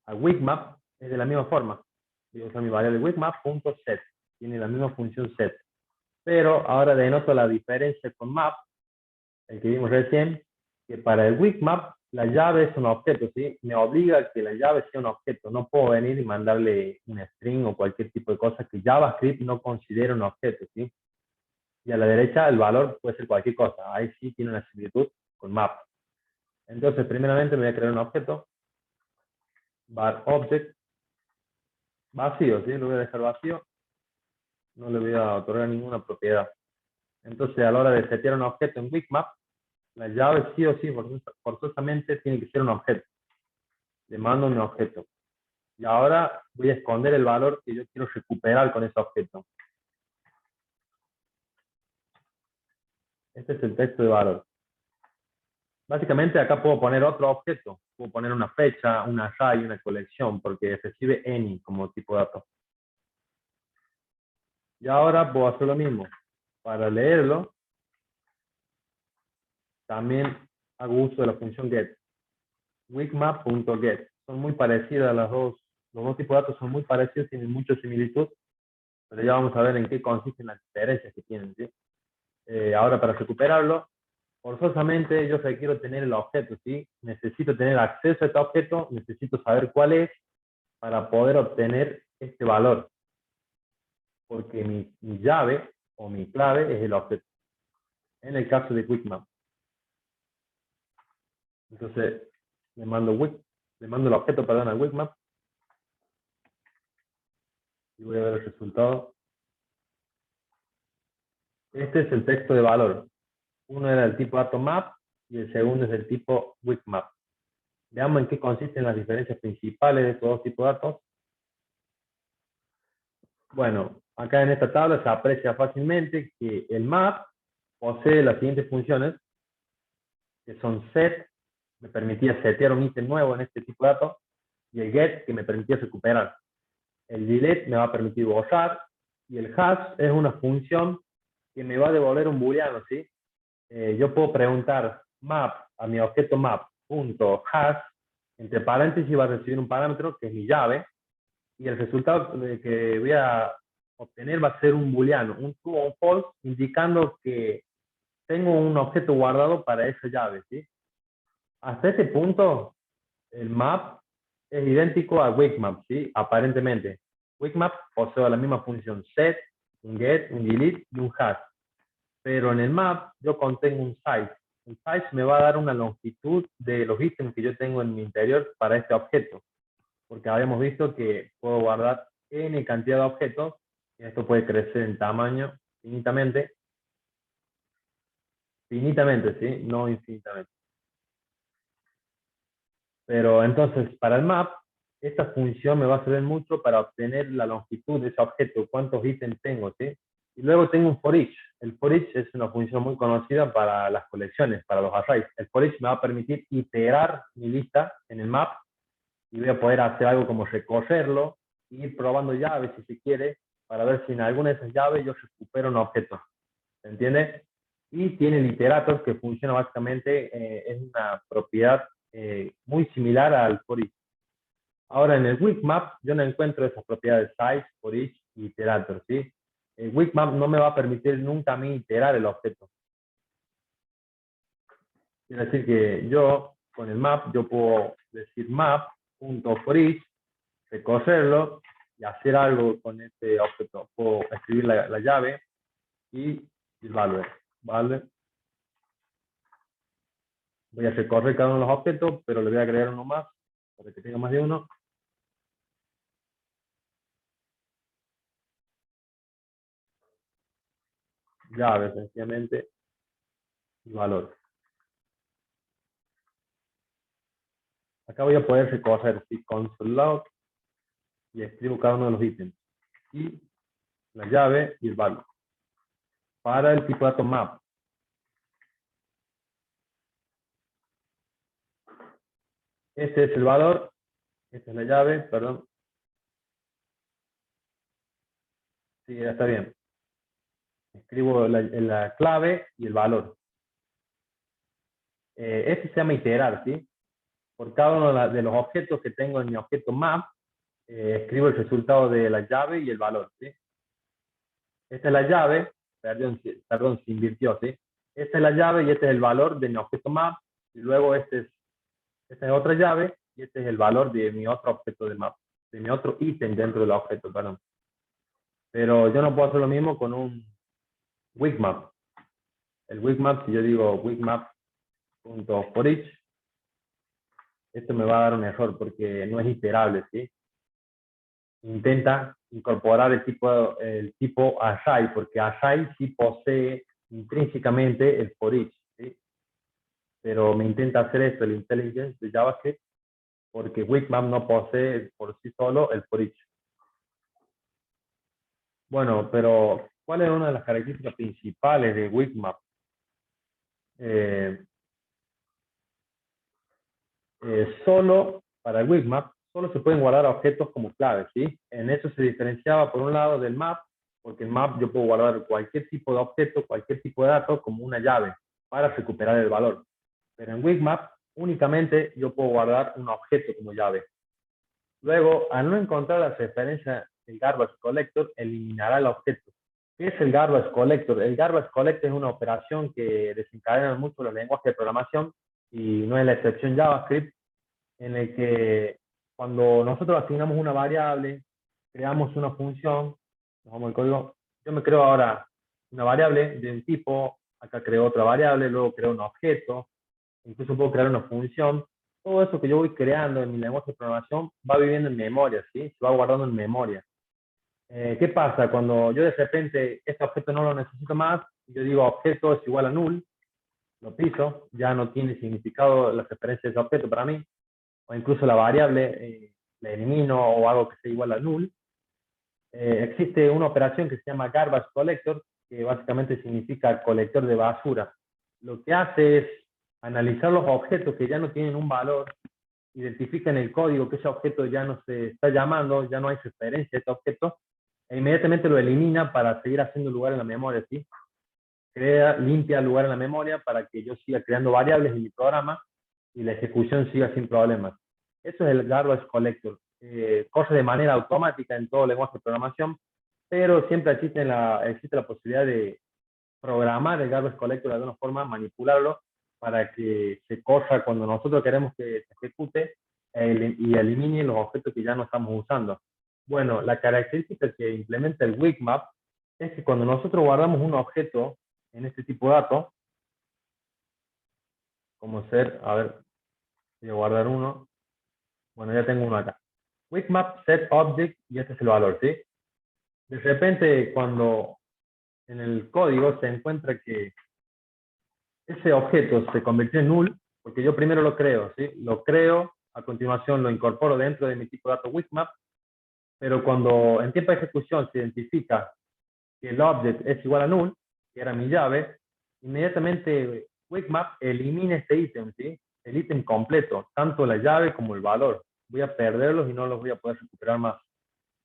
a Wikmap es de la misma forma. Voy a usar mi variable Wikmap.set, tiene la misma función set. Pero ahora denoto la diferencia con map, el que vimos recién, que para el Wikmap la llave es un objeto, ¿sí? Me obliga a que la llave sea un objeto. No puedo venir y mandarle un string o cualquier tipo de cosa que JavaScript no considera un objeto, ¿sí? Y a la derecha el valor puede ser cualquier cosa. Ahí sí tiene una similitud con map. Entonces, primeramente me voy a crear un objeto, var object, vacío, ¿sí? Lo voy a dejar vacío. No le voy a otorgar ninguna propiedad. Entonces, a la hora de setear un objeto en Wikmap, la llave sí o sí, forzosamente, tiene que ser un objeto. Le mando un objeto. Y ahora voy a esconder el valor que yo quiero recuperar con ese objeto. Este es el texto de valor. Básicamente acá puedo poner otro objeto. Puedo poner una fecha, un array, una colección, porque recibe any como tipo de dato. Y ahora puedo hacer lo mismo. Para leerlo, también hago uso de la función get. Wikmap.get. Son muy parecidas las dos. Los dos tipos de datos son muy parecidos, tienen mucha similitud, pero ya vamos a ver en qué consisten las diferencias que tienen. ¿Sí? Ahora, para recuperarlo, forzosamente yo requiero tener el objeto. ¿Sí? Necesito tener acceso a este objeto, necesito saber cuál es para poder obtener este valor, porque mi llave o mi clave es el objeto, en el caso de Wikmap. Entonces, le mando el objeto, perdón, a Wikmap, y voy a ver el resultado. Este es el texto de valor. Uno era del tipo dato map y el segundo es del tipo Wikmap. Veamos en qué consisten las diferencias principales de estos dos tipos de datos. Bueno, acá en esta tabla se aprecia fácilmente que el map posee las siguientes funciones, que son set, me permitía setear un ítem nuevo en este tipo de datos, y el get, que me permitía recuperar. El delete me va a permitir borrar, y el hash es una función que me va a devolver un booleano, ¿sí? Yo puedo preguntar map a mi objeto map.hash, entre paréntesis va a recibir un parámetro que es mi llave, y el resultado que voy a obtener va a ser un booleano, un true o false, indicando que tengo un objeto guardado para esa llave, ¿sí? Hasta ese punto, el map es idéntico a Wikmap, ¿sí? Aparentemente. Wikmap posee la misma función set, un get, un delete y un hash. Pero en el map yo contengo un size. El size me va a dar una longitud de los ítems que yo tengo en mi interior para este objeto. Porque habíamos visto que puedo guardar n cantidad de objetos, y esto puede crecer en tamaño finitamente. Finitamente, ¿sí? No infinitamente. Pero entonces, para el map, esta función me va a servir mucho para obtener la longitud de ese objeto, cuántos ítems tengo, ¿sí? Y luego tengo un for each. El for each es una función muy conocida para las colecciones, para los arrays. El for each me va a permitir iterar mi lista en el map y voy a poder hacer algo como recorrerlo y ir probando llaves si se quiere para ver si en alguna de esas llaves yo recupero un objeto. ¿Se entiende? Y tiene el iterator que funciona básicamente, es una propiedad muy similar al for each. Ahora en el weak map yo no encuentro esas propiedades size, for each y iterator, ¿sí? El weak map no me va a permitir nunca a mí iterar el objeto. Quiere decir que yo con el map yo puedo decir map.forEach, recorrerlo y hacer algo con este objeto. Puedo escribir la llave y el value. ¿Vale? Voy a recorrer cada uno de los objetos, pero le voy a agregar uno más para que tenga más de uno. Llave, sencillamente, y valor. Acá voy a poder recorrer si console log y escribo cada uno de los ítems. Y la llave y el valor. Para el tipo de dato map. Este es el valor, esta es la llave, perdón. Sí, ya está bien. Escribo la clave y el valor. Este se llama iterar, ¿sí? Por cada uno de los objetos que tengo en mi objeto map, escribo el resultado de la llave y el valor, ¿sí? Esta es la llave, perdón, se invirtió, ¿sí? Esta es la llave y este es el valor de mi objeto map, y luego esta es otra llave, y este es el valor de mi otro objeto de map, de mi otro ítem dentro del objeto, perdón. Pero yo no puedo hacer lo mismo con un weak map. El weak map, si yo digo weak map.forEach, esto me va a dar un error porque no es iterable, ¿sí? Intenta incorporar el tipo array, porque array sí posee intrínsecamente el for each, ¿sí? Pero me intenta hacer esto, el IntelliJ de JavaScript, porque Wikmap no posee por sí solo el for each. Bueno, pero ¿cuál es una de las características principales de Wikmap? Solo para el Wikmap, solo se pueden guardar objetos como claves, ¿sí? En eso se diferenciaba por un lado del map, porque en map yo puedo guardar cualquier tipo de objeto, cualquier tipo de dato como una llave para recuperar el valor. Pero en Wikmap únicamente yo puedo guardar un objeto como llave. Luego, al no encontrar la referencia del garbage collector, eliminará el objeto. ¿Qué es el garbage collector? El garbage collector es una operación que desencadena mucho los lenguajes de programación y no es la excepción JavaScript, en el que cuando nosotros asignamos una variable, creamos una función, nos vamos al código, yo me creo ahora una variable de un tipo, acá creo otra variable, luego creo un objeto, incluso puedo crear una función. Todo eso que yo voy creando en mi lenguaje de programación va viviendo en memoria, ¿sí? Se va guardando en memoria. ¿Qué pasa? Cuando yo de repente este objeto no lo necesito más, yo digo objeto es igual a null, lo piso, ya no tiene significado la referencia de ese objeto para mí, o incluso la variable la elimino o hago que sea igual a null. Existe una operación que se llama garbage collector, que básicamente significa colector de basura. Lo que hace es analizar los objetos que ya no tienen un valor, identifica en el código que ese objeto ya no se está llamando, ya no hay referencia a ese objeto, e inmediatamente lo elimina para seguir haciendo lugar en la memoria, ¿sí? Limpia el lugar en la memoria para que yo siga creando variables en mi programa y la ejecución siga sin problemas. Eso es el garbage collector. Corre de manera automática en todo lenguaje de programación, pero siempre existe la posibilidad de programar el garbage collector de alguna forma, manipularlo para que se corra cuando nosotros queremos que se ejecute y elimine los objetos que ya no estamos usando. Bueno, la característica que implementa el Wikmap es que cuando nosotros guardamos un objeto en este tipo de datos, como ser, a ver, voy a guardar uno, bueno, ya tengo uno acá. Wikmap set object y este es el valor, ¿sí? De repente, cuando en el código se encuentra que ese objeto se convirtió en null, porque yo primero lo creo, ¿sí? Lo creo, a continuación lo incorporo dentro de mi tipo de dato Wikmap, pero cuando en tiempo de ejecución se identifica que el object es igual a null, que era mi llave, inmediatamente Wikmap elimina este ítem, ¿sí? El ítem completo, tanto la llave como el valor. Voy a perderlos y no los voy a poder recuperar más.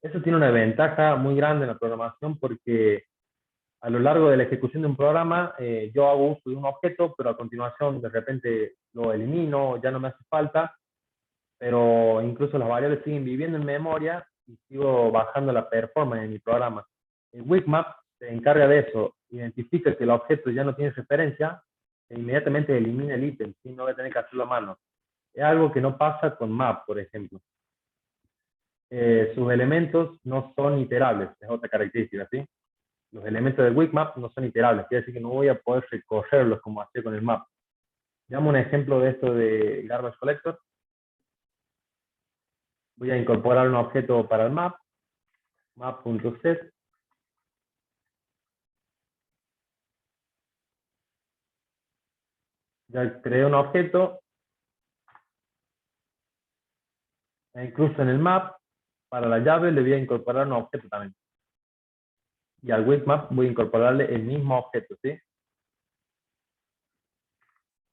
Eso tiene una ventaja muy grande en la programación porque a lo largo de la ejecución de un programa, yo hago uso de un objeto, pero a continuación de repente lo elimino, ya no me hace falta, pero incluso las variables siguen viviendo en memoria y sigo bajando la performance de mi programa. El Wikmap se encarga de eso, identifica que el objeto ya no tiene referencia e inmediatamente elimina el ítem, ¿sí? No voy a tener que hacerlo a mano. Es algo que no pasa con map, por ejemplo. Sus elementos no son iterables, es otra característica, ¿sí? Los elementos del Wikmap no son iterables, quiere decir que no voy a poder recorrerlos como hacía con el map. Veamos un ejemplo de esto de Garbage Collector. Voy a incorporar un objeto para el map, map.set. Ya creé un objeto, e incluso en el map, para la llave le voy a incorporar un objeto también. Y al Wikmap voy a incorporarle el mismo objeto, ¿sí?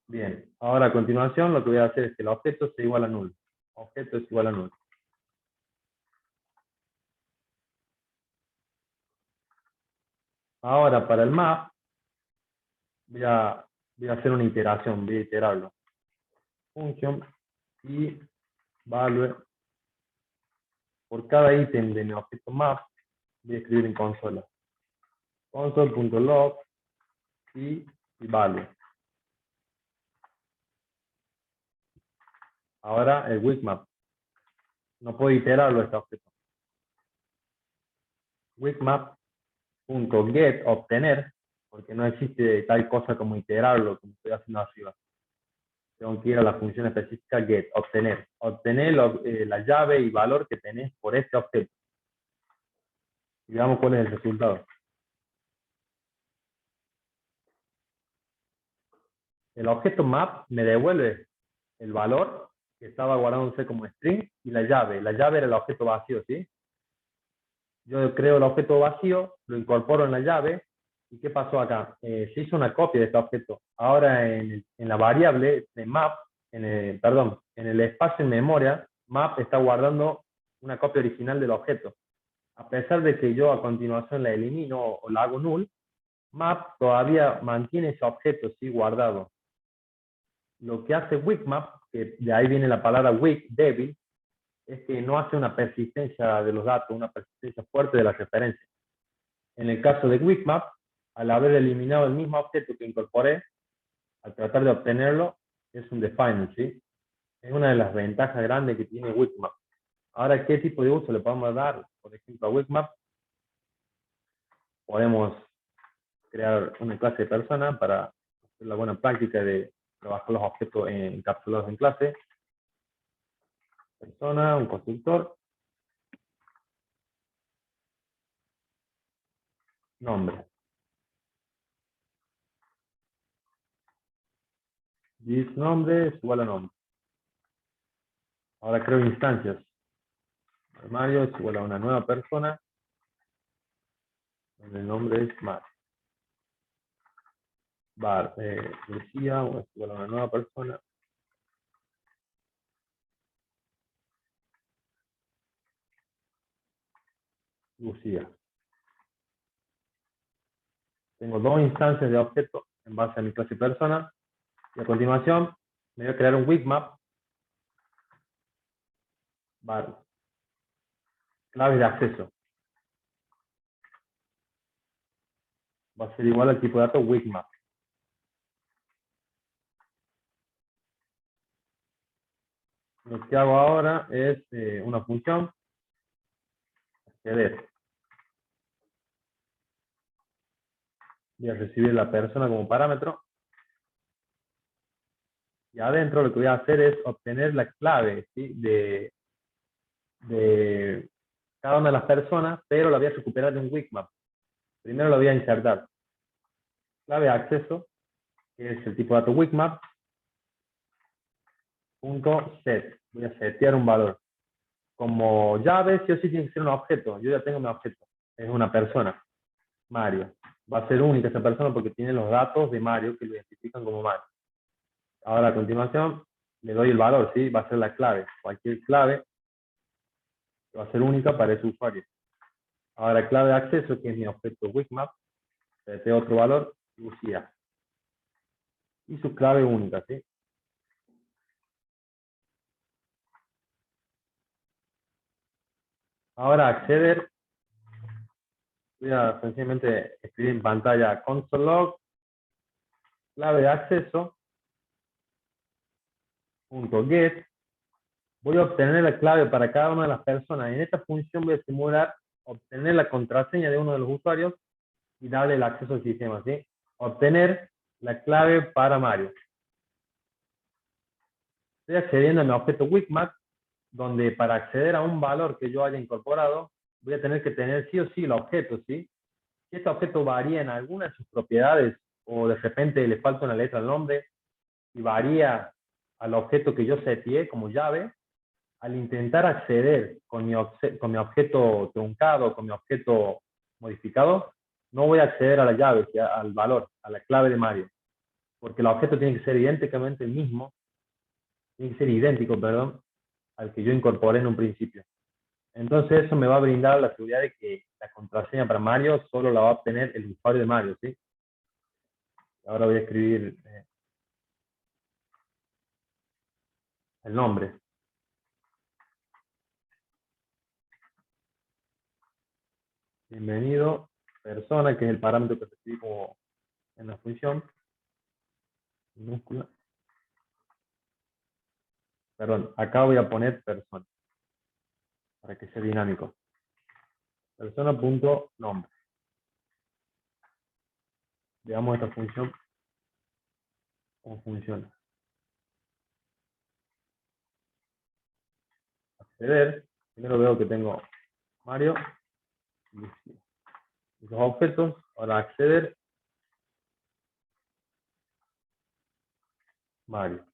Bien, ahora a continuación lo que voy a hacer es que el objeto sea igual a null. Objeto es igual a null. Ahora para el map voy a hacer una iteración, voy a iterarlo. Function y value. Por cada ítem de mi objeto map voy a escribir en consola. Console.log y value. Ahora el Wikmap. No puedo iterarlo este objeto. Wikmap.get obtener, porque no existe tal cosa como iterarlo, como estoy haciendo arriba. Tengo que ir a la función específica get, obtener. Obtener la llave y valor que tenés por este objeto. Y veamos cuál es el resultado. El objeto map me devuelve el valor que estaba guardándose como string y la llave. La llave era el objeto vacío, ¿sí? Yo creo el objeto vacío, lo incorporo en la llave. ¿Y qué pasó acá? Se hizo una copia de este objeto. Ahora en la variable de map, en el espacio en memoria, map está guardando una copia original del objeto. A pesar de que yo a continuación la elimino o la hago null, map todavía mantiene ese objeto ¿sí? Guardado. Lo que hace Wikmap, que de ahí viene la palabra Wik, débil, es que no hace una persistencia de los datos, una persistencia fuerte de la referencia. En el caso de Wikmap, al haber eliminado el mismo objeto que incorporé, al tratar de obtenerlo, es un define, ¿sí? Es una de las ventajas grandes que tiene Wikmap. Ahora, ¿qué tipo de uso le podemos dar? Por ejemplo, a Wikmap, podemos crear una clase de persona para hacer la buena práctica de trabajar los objetos encapsulados en clase. Persona, un constructor, nombre. This nombre es igual a nombre. Ahora creo instancias. Mario es igual a una nueva persona, donde el nombre es Mario. Lucía es igual a una nueva persona. Lucía. Tengo dos instancias de objeto en base a mi clase persona. Y a continuación, me voy a crear un Wikmap. Claves de acceso. Va a ser igual al tipo de dato Wikmap. Lo que hago ahora es una función acceder. Voy a recibir la persona como parámetro. Y adentro lo que voy a hacer es obtener la clave ¿sí? de cada una de las personas, pero la voy a recuperar de un Wikmap. Primero la voy a insertar. Clave de acceso, que es el tipo de dato Wikmap, .set. voy a setear un valor. Como llave, sí o sí tiene que ser un objeto. Yo ya tengo mi objeto. Es una persona, Mario. Va a ser única esa persona porque tiene los datos de Mario que lo identifican como Mario. Ahora a continuación le doy el valor, ¿sí? Va a ser la clave. Cualquier clave va a ser única para ese usuario. Ahora clave de acceso, que es mi objeto Wikmap, seteo otro valor, Lucía. Y su clave única, ¿sí? Ahora acceder, voy a sencillamente escribir en pantalla console log, clave de acceso, punto get. Voy a obtener la clave para cada una de las personas. En esta función voy a simular obtener la contraseña de uno de los usuarios y darle el acceso al sistema, ¿sí? Obtener la clave para Mario. Estoy accediendo a mi objeto Wikmap, donde para acceder a un valor que yo haya incorporado, voy a tener que tener sí o sí el objeto, ¿sí? Si este objeto varía en alguna de sus propiedades o de repente le falta una letra al nombre y varía al objeto que yo seteé como llave, al intentar acceder con mi objeto truncado, con mi objeto modificado, no voy a acceder a la llave, al valor, a la clave de Mario, porque el objeto tiene que ser idénticamente el mismo, tiene que ser idéntico, perdón, al que yo incorporé en un principio. Entonces eso me va a brindar la seguridad de que la contraseña para Mario solo la va a obtener el usuario de Mario, ¿sí? Ahora voy a escribir el nombre. Bienvenido, persona, que es el parámetro que recibí como en la función, minúscula. Perdón, acá voy a poner persona, para que sea dinámico. Persona.nombre. Veamos esta función, cómo funciona. Acceder, primero veo que tengo Mario, y los objetos, ahora acceder, Mario.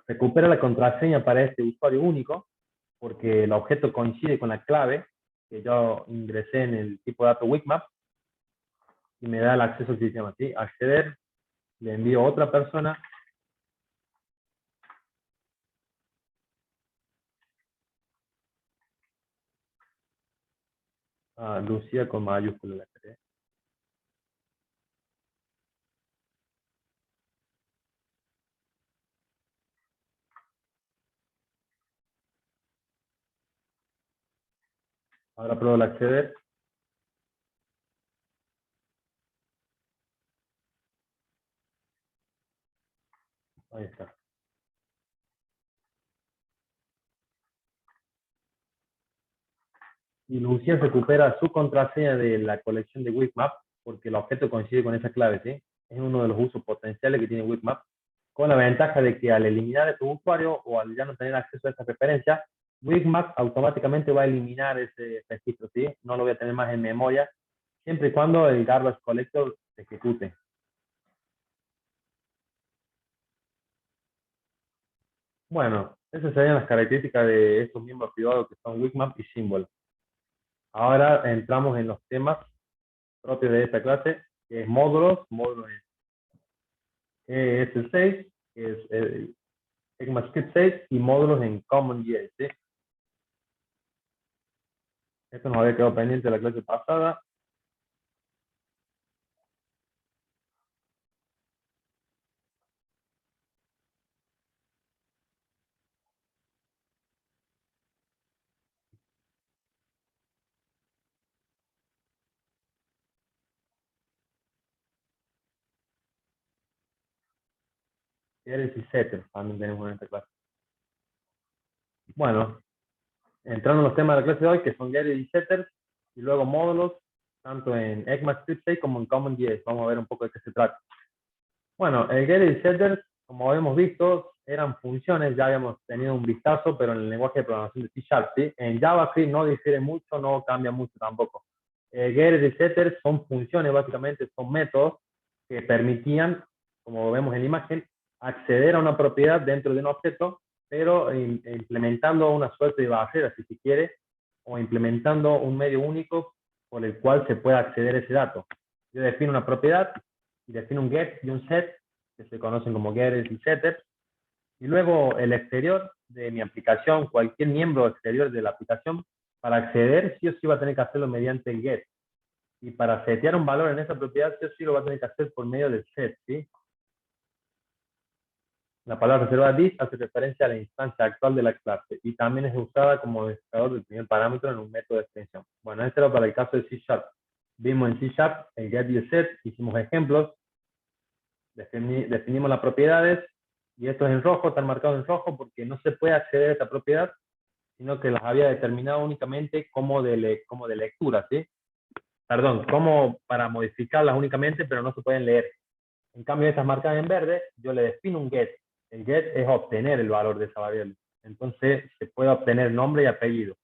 Recupera la contraseña para este usuario único, porque el objeto coincide con la clave que yo ingresé en el tipo de dato Wikmap, y me da el acceso al sistema, ¿sí? Acceder, le envío a otra persona, a Lucía con mayúscula la creé. Ahora pruebo el acceder. Ahí está. Y Lucía recupera su contraseña de la colección de Wikmap, porque el objeto coincide con esa clave, ¿sí? Es uno de los usos potenciales que tiene Wikmap, con la ventaja de que al eliminar a tu usuario o al ya no tener acceso a esa referencia, Wikmap automáticamente va a eliminar ese registro, ¿sí? No lo voy a tener más en memoria, siempre y cuando el garbage collector se ejecute. Bueno, esas serían las características de estos miembros privados que son Wikmap y Symbol. Ahora entramos en los temas propios de esta clase, que es módulos ES6, que es ECMAScript 6, y módulos en CommonJS, ¿sí? Esto nos había quedado pendiente de la clase pasada. Getters y setters también tenemos en esta clase. Bueno, entrando en los temas de la clase de hoy, que son getters y setters, y luego módulos, tanto en ECMAScript 6 como en CommonJS. Vamos a ver un poco de qué se trata. Bueno, el getter y setters, como habíamos visto, eran funciones, ya habíamos tenido un vistazo, pero en el lenguaje de programación de C#, ¿sí? En JavaScript no difiere mucho, no cambia mucho tampoco. Getters y setters son funciones, básicamente son métodos que permitían, como vemos en la imagen, acceder a una propiedad dentro de un objeto, pero implementando una suerte de barrera, si se quiere, o implementando un medio único por el cual se pueda acceder a ese dato. Yo defino una propiedad, y defino un get y un set, que se conocen como getters y setters, y luego el exterior de mi aplicación, cualquier miembro exterior de la aplicación, para acceder, sí o sí va a tener que hacerlo mediante el get. Y para setear un valor en esa propiedad, sí o sí lo va a tener que hacer por medio del set, ¿sí? La palabra reservada this hace referencia a la instancia actual de la clase y también es usada como modificador del primer parámetro en un método de extensión. Bueno, esto era para el caso de C#. Vimos en C# el get y el set, hicimos ejemplos, definimos las propiedades y esto es en rojo, están marcados en rojo porque no se puede acceder a esta propiedad, sino que las había determinado únicamente como de lectura, ¿sí? Perdón, como para modificarlas únicamente, pero no se pueden leer. En cambio, estas marcadas en verde, yo le defino un get. El get es obtener el valor de esa variable. Entonces, se puede obtener nombre y apellido.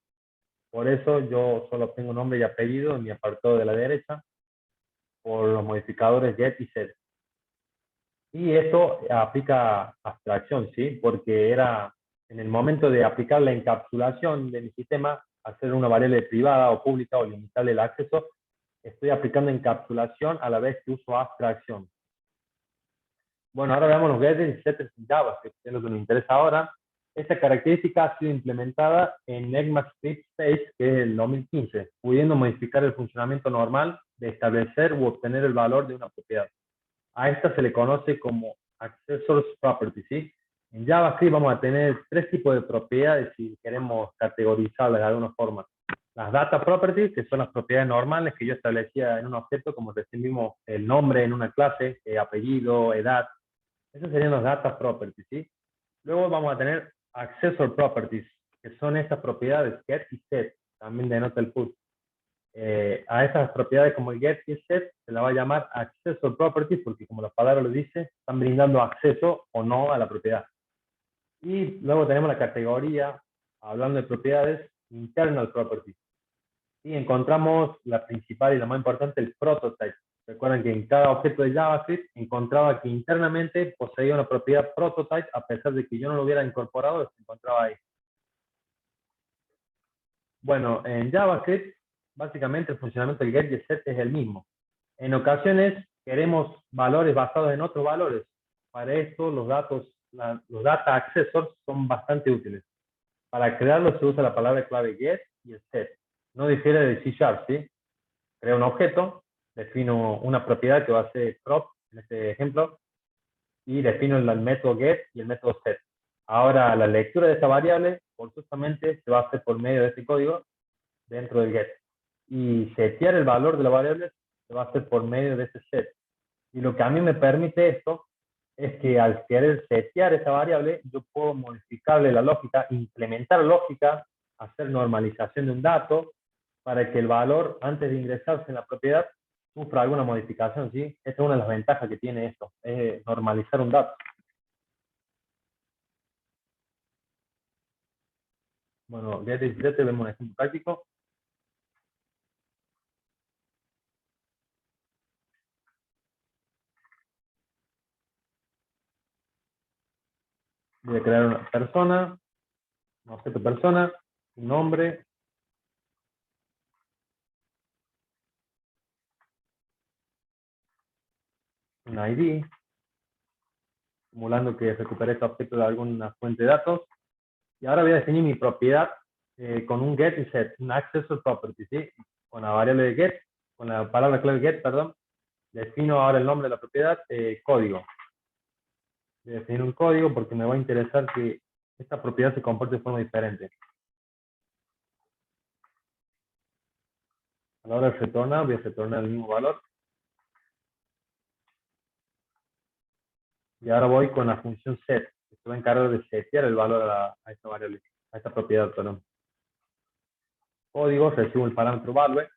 Por eso yo solo obtengo nombre y apellido en mi apartado de la derecha por los modificadores get y set. Y esto aplica abstracción, ¿sí? Porque era en el momento de aplicar la encapsulación de mi sistema, hacer una variable privada o pública o limitarle el acceso, estoy aplicando encapsulación a la vez que uso abstracción. Bueno, ahora veamos los getters y setters en JavaScript, que es lo que nos interesa ahora. Esta característica ha sido implementada en ECMAScript 6, que es el 2015, pudiendo modificar el funcionamiento normal de establecer u obtener el valor de una propiedad. A esta se le conoce como Accessors Property, ¿sí? En JavaScript vamos a tener tres tipos de propiedades si queremos categorizarlas de alguna forma. Las Data Properties, que son las propiedades normales que yo establecía en un objeto, como recién vimos el nombre en una clase, apellido, edad. Esos serían los Data Properties, ¿sí? Luego vamos a tener Accessor Properties, que son estas propiedades get y set, también denota el put. A estas propiedades como el get y el set se la va a llamar accessor properties porque como la palabra lo dice, están brindando acceso o no a la propiedad. Y luego tenemos la categoría, hablando de propiedades, internal properties. Y encontramos la principal y la más importante, el prototype. Recuerden que en cada objeto de JavaScript encontraba que internamente poseía una propiedad prototype a pesar de que yo no lo hubiera incorporado, se encontraba ahí. Bueno, en JavaScript básicamente el funcionamiento del get y el set es el mismo. En ocasiones queremos valores basados en otros valores. Para esto los data accessors son bastante útiles. Para crearlos se usa la palabra clave get y el set. No difiere de C#, ¿sí? Creo un objeto, defino una propiedad que va a ser prop, en este ejemplo, y defino el método get y el método set. Ahora la lectura de esta variable forzosamente se va a hacer por medio de este código dentro del get. Y setear el valor de la variable se va a hacer por medio de ese set. Y lo que a mí me permite esto es que al querer setear esa variable, yo puedo modificarle la lógica, implementar lógica, hacer normalización de un dato para que el valor, antes de ingresarse en la propiedad, sufra alguna modificación, ¿sí? Esa es una de las ventajas que tiene esto, es normalizar un dato. Bueno, get y set vemos un ejemplo práctico. Voy a crear una persona, un objeto persona, un nombre, un ID, simulando que recuperé este objeto de alguna fuente de datos. Y ahora voy a definir mi propiedad con un get y set, un accessor property, ¿sí? Con la variable de get, con la palabra clave get, perdón, defino ahora el nombre de la propiedad, código. Voy a definir un código porque me va a interesar que esta propiedad se comporte de forma diferente. A la hora de retornar, voy a retornar el mismo valor. Y ahora voy con la función set, que se va a encargar de setear el valor a esta variable, a esta propiedad, perdón. Código, recibo el parámetro value,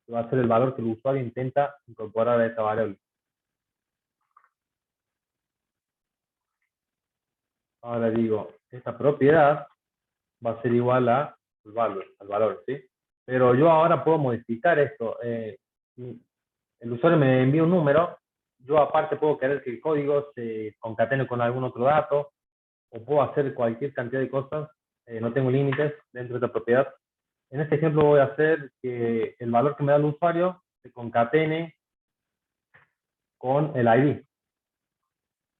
que va a ser el valor que el usuario intenta incorporar a esta variable. Ahora digo, esta propiedad va a ser igual al valor, ¿sí? Pero yo ahora puedo modificar esto. El usuario me envía un número, yo aparte puedo querer que el código se concatene con algún otro dato, o puedo hacer cualquier cantidad de cosas, no tengo límites dentro de esta propiedad. En este ejemplo voy a hacer que el valor que me da el usuario se concatene con el ID.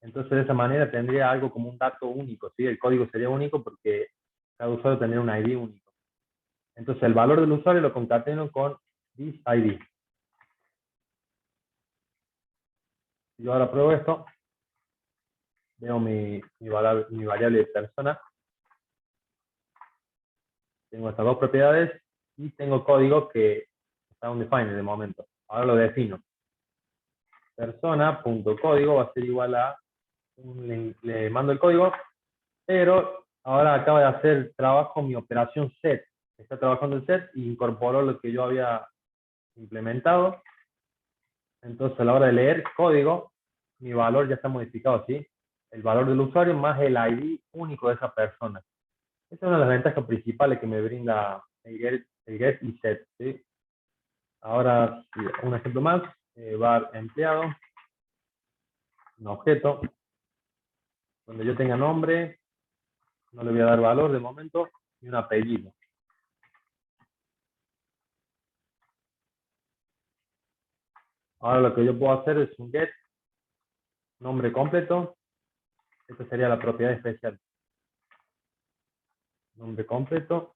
Entonces de esa manera tendría algo como un dato único, ¿sí? El código sería único porque cada usuario tendría un ID único. Entonces el valor del usuario lo concateno con this ID. Yo ahora pruebo esto, veo mi variable de persona, tengo estas dos propiedades y tengo código que está undefined de momento. Ahora lo defino. Persona.código va a ser igual a, le mando el código, pero ahora acaba de hacer trabajo mi operación set. Está trabajando el set e incorporó lo que yo había implementado. Entonces a la hora de leer código, mi valor ya está modificado, ¿sí? El valor del usuario más el ID único de esa persona. Esa es una de las ventajas principales que me brinda el get y set, ¿sí? Ahora, un ejemplo más, var empleado, un objeto, donde yo tenga nombre, no le voy a dar valor de momento, y un apellido. Ahora lo que yo puedo hacer es un get, nombre completo, esta sería la propiedad especial. Nombre completo,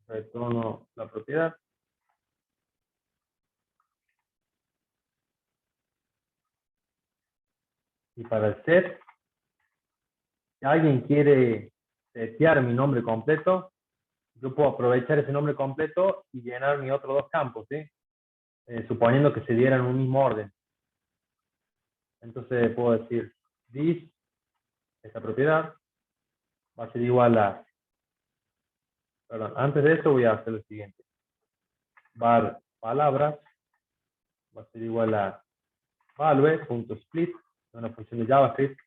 retorno la propiedad. Y para el set, si alguien quiere setear mi nombre completo, yo puedo aprovechar ese nombre completo y llenar mis otros dos campos, ¿sí? Suponiendo que se dieran un mismo orden. Entonces puedo decir, this, esta propiedad, va a ser igual a, perdón, antes de eso voy a hacer lo siguiente. Var palabras, va a ser igual a value.split, una función de JavaScript,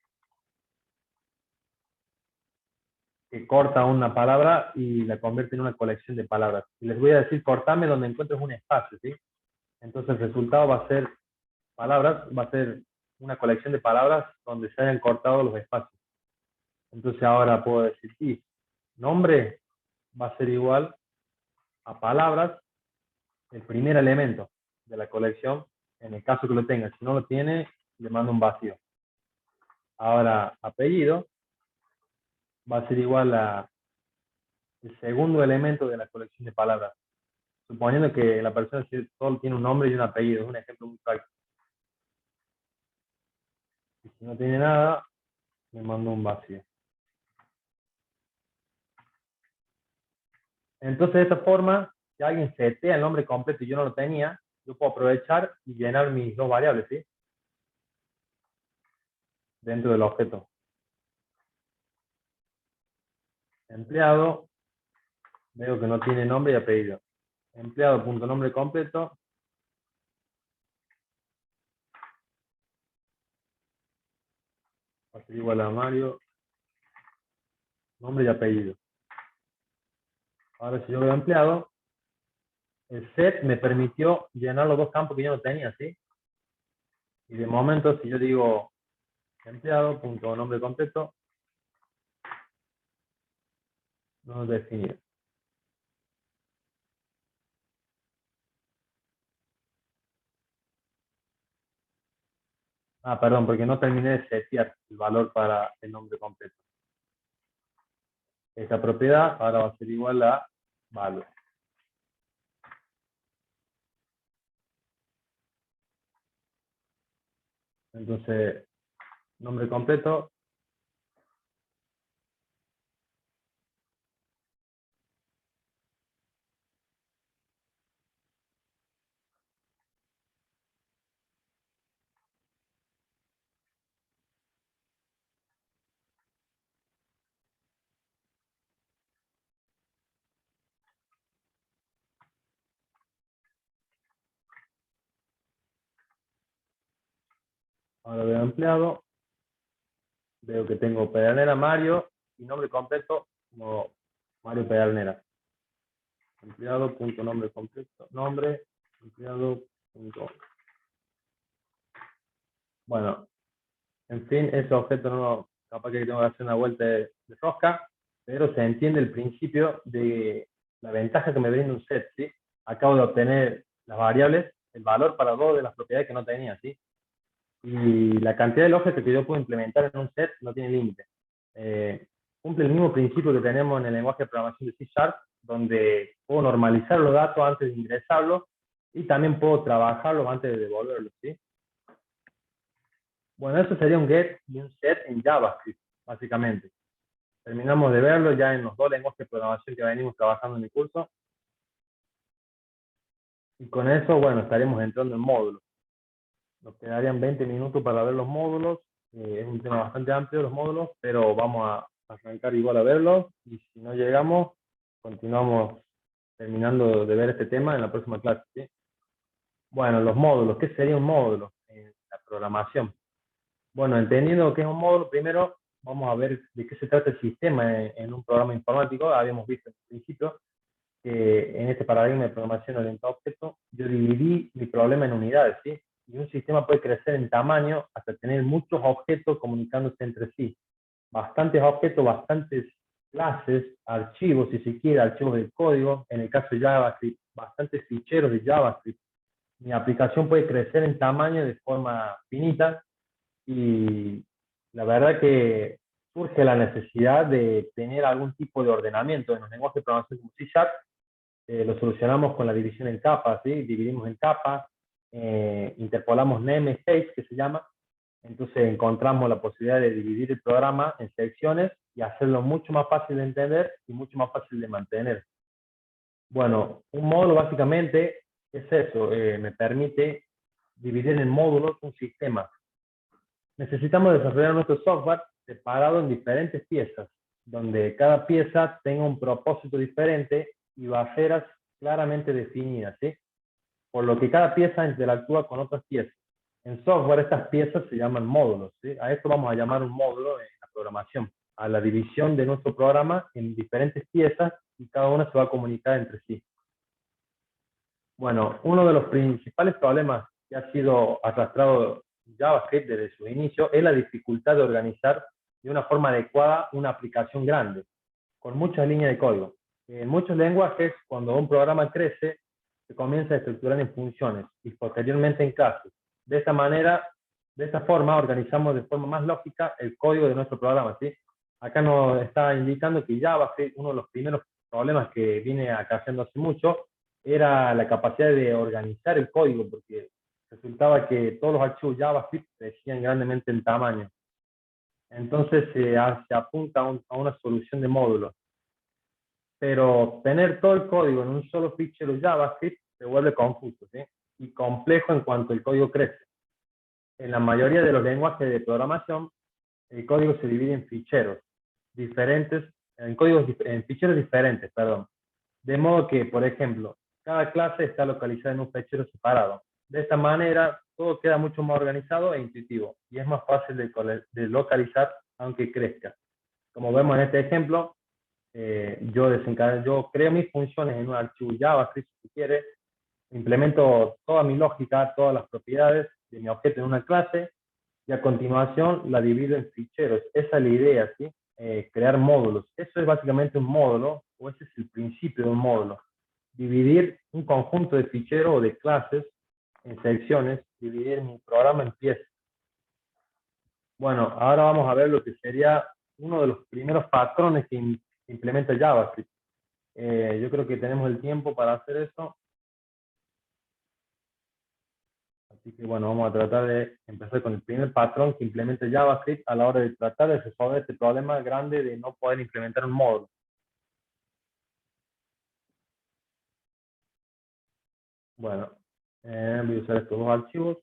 que corta una palabra y la convierte en una colección de palabras. Y les voy a decir, cortame donde encuentres un espacio, ¿sí? Entonces el resultado va a ser palabras, va a ser una colección de palabras donde se hayan cortado los espacios. Entonces ahora puedo decir, sí, nombre va a ser igual a palabras, el primer elemento de la colección, en el caso que lo tenga. Si no lo tiene, le mando un vacío. Ahora, apellido va a ser igual a el segundo elemento de la colección de palabras. Suponiendo que la persona solo tiene un nombre y un apellido. Es un ejemplo muy práctico. Y si no tiene nada, le mando un vacío. Entonces, de esta forma, si alguien setea el nombre completo y yo no lo tenía, yo puedo aprovechar y llenar mis dos variables, ¿sí? Dentro del objeto. Empleado, veo que no tiene nombre y apellido. Empleado.nombre completo. Va a ser igual a Mario. Nombre y apellido. Ahora si yo veo empleado, el set me permitió llenar los dos campos que yo no tenía, ¿sí? Y de momento, si yo digo empleado.nombre completo, no definido. Ah, perdón, porque no terminé de setear el valor para el nombre completo. Esa propiedad ahora va a ser igual a value. Entonces, nombre completo. Ahora veo empleado. Veo que tengo Pedernera Mario y nombre completo como Mario Pedernera. Empleado.nombre completo. Nombre empleado. Bueno, en fin, ese objeto no, capaz que tengo que hacer una vuelta de rosca, pero se entiende el principio de la ventaja que me brinda un set, ¿sí? Acabo de obtener las variables, el valor para dos de las propiedades que no tenía, ¿sí? Y la cantidad de objetos que yo puedo implementar en un set no tiene límite. Cumple el mismo principio que tenemos en el lenguaje de programación de C Sharp, donde puedo normalizar los datos antes de ingresarlos y también puedo trabajarlos antes de devolverlos, ¿sí? Bueno, eso sería un get y un set en JavaScript, básicamente. Terminamos de verlo ya en los dos lenguajes de programación que venimos trabajando en el curso. Y con eso, bueno, estaremos entrando en módulos. Nos quedarían 20 minutos para ver los módulos. Es un tema bastante amplio los módulos, pero vamos a arrancar igual a verlos. Y si no llegamos, continuamos terminando de ver este tema en la próxima clase, ¿sí? Bueno, los módulos. ¿Qué sería un módulo en la programación? Bueno, entendiendo qué es un módulo, primero vamos a ver de qué se trata el sistema en un programa informático. Habíamos visto en principio que en este paradigma de programación orientada a objetos, yo dividí mi problema en unidades, ¿sí? Y un sistema puede crecer en tamaño hasta tener muchos objetos comunicándose entre sí. Bastantes objetos, bastantes clases, archivos, si se quiere, archivos de código. En el caso de JavaScript, bastantes ficheros de JavaScript. Mi aplicación puede crecer en tamaño de forma finita y la verdad que surge la necesidad de tener algún tipo de ordenamiento en los lenguajes de programación como C Sharp. Lo solucionamos con la división en capas, ¿sí? Dividimos en capas, interpolamos namespace, que se llama, entonces encontramos la posibilidad de dividir el programa en secciones y hacerlo mucho más fácil de entender y mucho más fácil de mantener. Bueno, un módulo básicamente es eso, me permite dividir en módulos un sistema. Necesitamos desarrollar nuestro software separado en diferentes piezas, donde cada pieza tenga un propósito diferente y barreras claramente definidas, ¿sí? Por lo que cada pieza interactúa con otras piezas. En software estas piezas se llaman módulos, ¿sí? A esto vamos a llamar un módulo en la programación, a la división de nuestro programa en diferentes piezas y cada una se va a comunicar entre sí. Bueno, uno de los principales problemas que ha sido arrastrado JavaScript desde su inicio es la dificultad de organizar de una forma adecuada una aplicación grande, con muchas líneas de código. En muchos lenguajes, cuando un programa crece, se comienza a estructurar en funciones y posteriormente en clases. De esta manera, de esta forma, organizamos de forma más lógica el código de nuestro programa, ¿sí? Acá nos está indicando que JavaScript, uno de los primeros problemas que viene acarreando hace mucho, era la capacidad de organizar el código, porque resultaba que todos los archivos JavaScript crecían grandemente en tamaño. Entonces se apunta a una solución de módulos. Pero tener todo el código en un solo fichero JavaScript se vuelve confuso, ¿sí? Y complejo en cuanto el código crece. En la mayoría de los lenguajes de programación, el código se divide en ficheros diferentes, en ficheros diferentes, perdón. De modo que, por ejemplo, cada clase está localizada en un fichero separado. De esta manera, todo queda mucho más organizado e intuitivo y es más fácil de localizar aunque crezca. Como vemos en este ejemplo, yo creo mis funciones en un archivo JavaScript, si quiere, implemento toda mi lógica, todas las propiedades de mi objeto en una clase y a continuación la divido en ficheros. Esa es la idea, ¿sí? Crear módulos. Eso es básicamente un módulo, o ese es el principio de un módulo. Dividir un conjunto de ficheros o de clases en secciones, dividir mi programa en piezas. Bueno, ahora vamos a ver lo que sería uno de los primeros patrones que implementa JavaScript. Yo creo que tenemos el tiempo para hacer eso. Así que bueno, vamos a tratar de empezar con el primer patrón que implementa JavaScript a la hora de tratar de resolver este problema grande de no poder implementar un módulo. Bueno, voy a usar estos dos archivos.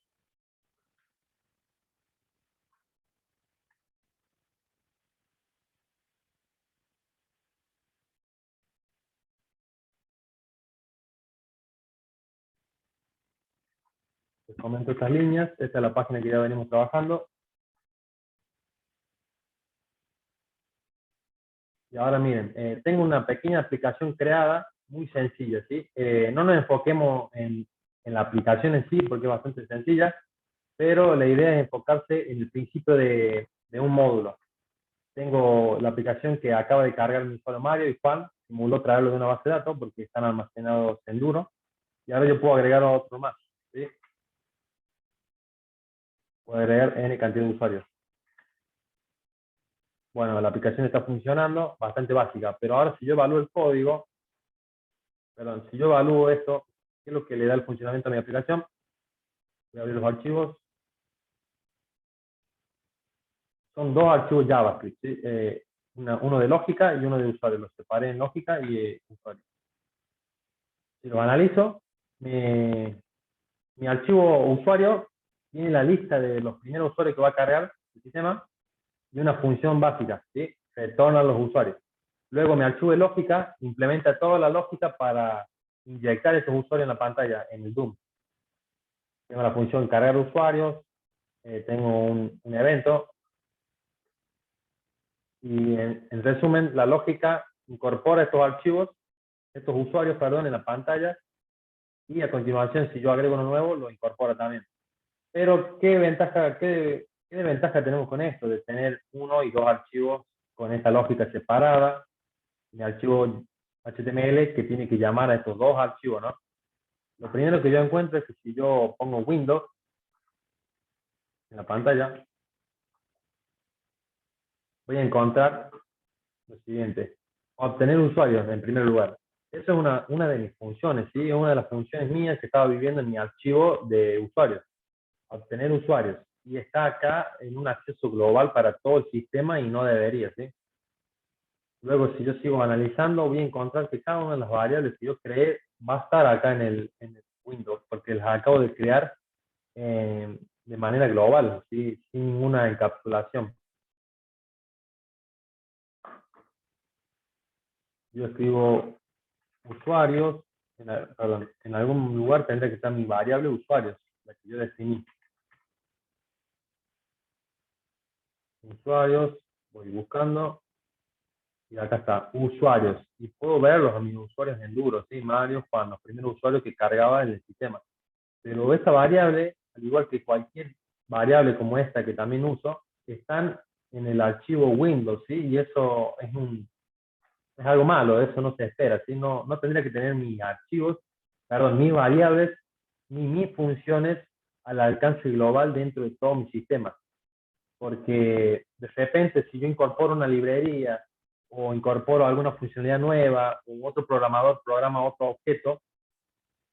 Les comento estas líneas. Esta es la página que ya venimos trabajando. Y ahora miren, tengo una pequeña aplicación creada, muy sencilla, ¿sí? No nos enfoquemos en en la aplicación en sí, porque es bastante sencilla, pero la idea es enfocarse en el principio de un módulo. Tengo la aplicación que acaba de cargar mi usuario Mario y Juan, simuló traerlo de una base de datos porque están almacenados en Duro, y ahora yo puedo agregar a otro más, ¿sí? Puedo agregar N cantidad de usuarios. Bueno, la aplicación está funcionando, bastante básica, pero ahora si yo evalúo el código, perdón, si yo evalúo esto, ¿qué es lo que le da el funcionamiento a mi aplicación? Voy a abrir los archivos. Son dos archivos JavaScript, ¿sí? Uno de lógica y uno de usuario. Los separé en lógica y usuario. Si los analizo, mi archivo usuario tiene la lista de los primeros usuarios que va a cargar el sistema y una función básica, ¿sí? Retorna a los usuarios. Luego mi archivo de lógica implementa toda la lógica para inyectar esos usuarios en la pantalla, en el DOM. Tengo la función cargar usuarios, tengo un evento, y en resumen, la lógica incorpora estos archivos, estos usuarios, perdón, en la pantalla, y a continuación, si yo agrego uno nuevo, lo incorpora también. Pero, qué ventaja tenemos con esto, de tener uno y dos archivos con esta lógica separada, mi archivo HTML que tiene que llamar a estos dos archivos, ¿no? Lo primero que yo encuentro es que si yo pongo Windows en la pantalla, voy a encontrar lo siguiente: obtener usuarios en primer lugar. Esa es una de mis funciones, ¿sí? Es una de las funciones mías que estaba viviendo en mi archivo de usuarios. Obtener usuarios. Y está acá en un acceso global para todo el sistema y no debería, ¿sí? Luego, si yo sigo analizando, voy a encontrar que cada una de las variables que yo creé va a estar acá en el Windows, porque las acabo de crear de manera global, ¿sí? Sin ninguna encapsulación. Yo escribo usuarios, perdón, en algún lugar tendrá que estar mi variable usuarios, la que yo definí. Usuarios, voy buscando, y acá está, usuarios. Y puedo verlos a mis usuarios en Duro, ¿sí? Mario, Juan, los primeros usuarios que cargaba en el sistema. Pero esta variable, al igual que cualquier variable como esta que también uso, están en el archivo Windows, ¿sí? Y eso es algo malo, eso no se espera, ¿sí? No tendría que tener mis archivos, perdón, mis variables, ni mis funciones al alcance global dentro de todo mi sistema. Porque de repente, si yo incorporo una librería o incorporo alguna funcionalidad nueva o otro programador programa otro objeto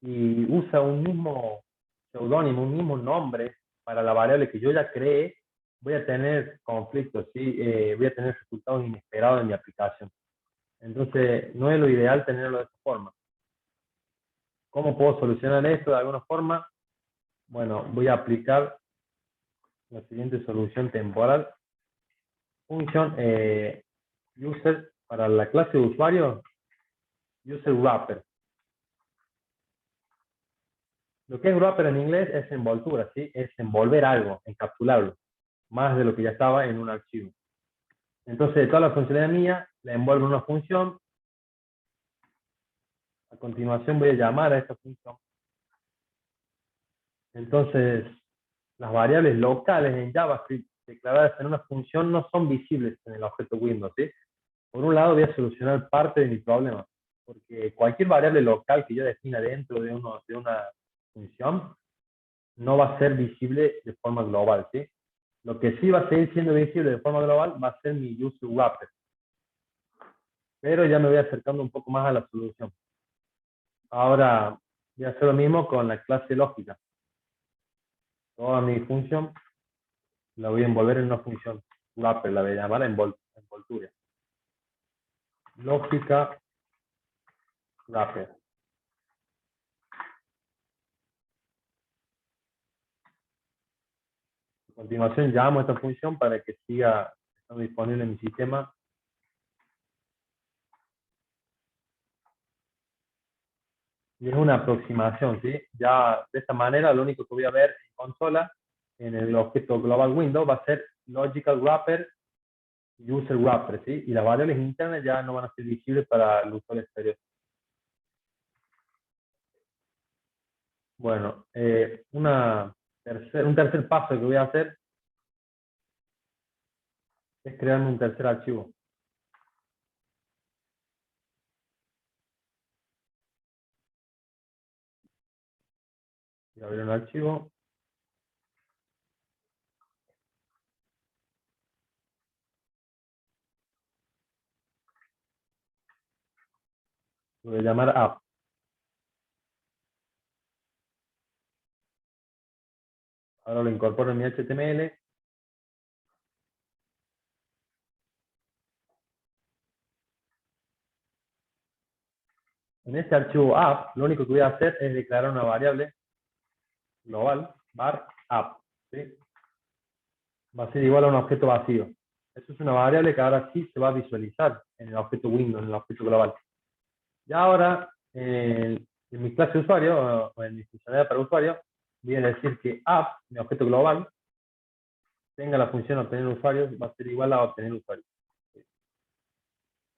y usa un mismo seudónimo, un mismo nombre para la variable que yo ya creé, voy a tener conflictos, ¿sí? Voy a tener resultados inesperados en mi aplicación. Entonces, no es lo ideal tenerlo de esta forma. ¿Cómo puedo solucionar esto de alguna forma? Bueno, voy a aplicar la siguiente solución temporal. Function user para la clase de usuario, user wrapper. Lo que es wrapper en inglés es envoltura, ¿sí? Es envolver algo, encapsularlo, más de lo que ya estaba en un archivo. Entonces, de toda la funcionalidad mía, la envuelvo en una función. A continuación voy a llamar a esta función. Entonces, las variables locales en JavaScript declaradas en una función no son visibles en el objeto Windows, ¿sí? Por un lado voy a solucionar parte de mi problema, porque cualquier variable local que yo defina dentro de una función no va a ser visible de forma global, ¿sí? Lo que sí va a seguir siendo visible de forma global va a ser mi user wrapper. Pero ya me voy acercando un poco más a la solución. Ahora voy a hacer lo mismo con la clase lógica. Toda mi función la voy a envolver en una función wrapper, la voy a llamar envoltura. Lógica wrapper. A continuación llamo a esta función para que siga estando disponible en mi sistema. Y es una aproximación, ¿sí? Ya de esta manera lo único que voy a ver en consola, en el objeto global window, va a ser logical wrapper y user wrapper, ¿sí? Y las variables internas ya no van a ser visibles para el usuario exterior. Bueno, un tercer paso que voy a hacer es crearme un tercer archivo. Voy a abrir un archivo. Lo voy a llamar app. Ahora lo incorporo en mi HTML. En este archivo app, lo único que voy a hacer es declarar una variable global, var app. ¿Sí? Va a ser igual a un objeto vacío. Eso es una variable que ahora sí se va a visualizar en el objeto Windows, en el objeto global. Y ahora, en mi clase de usuario, o en mi funcionalidad para usuario, voy a decir que app, mi objeto global, tenga la función obtener usuarios, va a ser igual a obtener usuarios.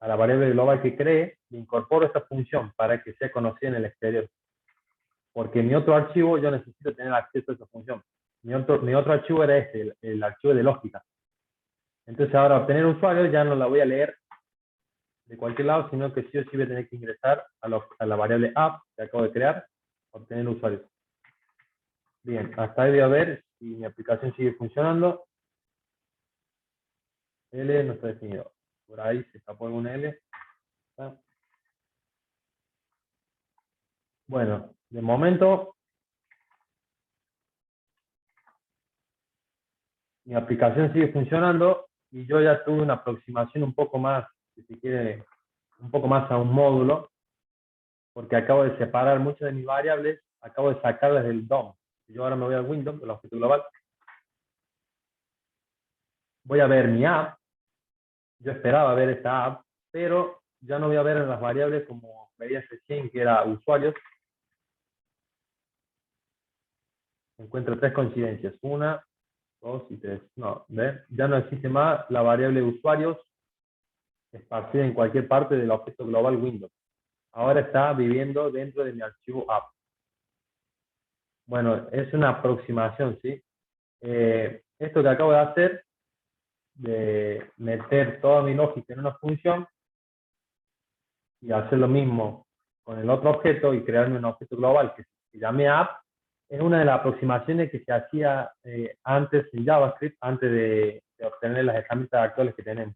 A la variable global que cree, le incorporo esta función para que sea conocida en el exterior. Porque en mi otro archivo yo necesito tener acceso a esa función. Mi otro archivo era este, el archivo de lógica. Entonces ahora obtener usuarios ya no la voy a leer de cualquier lado, sino que sí o sí voy a tener que ingresar a la variable app que acabo de crear, obtener usuarios. Bien, hasta ahí voy a ver si mi aplicación sigue funcionando. L no está definido. Por ahí se escapó algún L. Bueno, de momento mi aplicación sigue funcionando y yo ya tuve una aproximación un poco más, si se quiere, un poco más a un módulo, porque acabo de separar muchas de mis variables, acabo de sacarlas del DOM. Yo ahora me voy al Windows, el objeto global, voy a ver mi app, yo esperaba ver esta app, pero ya no voy a ver en las variables como veía recién, que era usuarios. Encuentro tres coincidencias, una, dos y tres. No, ¿ves? Ya no existe más la variable usuarios esparcida en cualquier parte del objeto global Windows. Ahora está viviendo dentro de mi archivo app. Bueno, es una aproximación, ¿sí? Esto que acabo de hacer, de meter toda mi lógica en una función y hacer lo mismo con el otro objeto y crearme un objeto global que se llame app, es una de las aproximaciones que se hacía antes en JavaScript, antes de obtener las herramientas actuales que tenemos.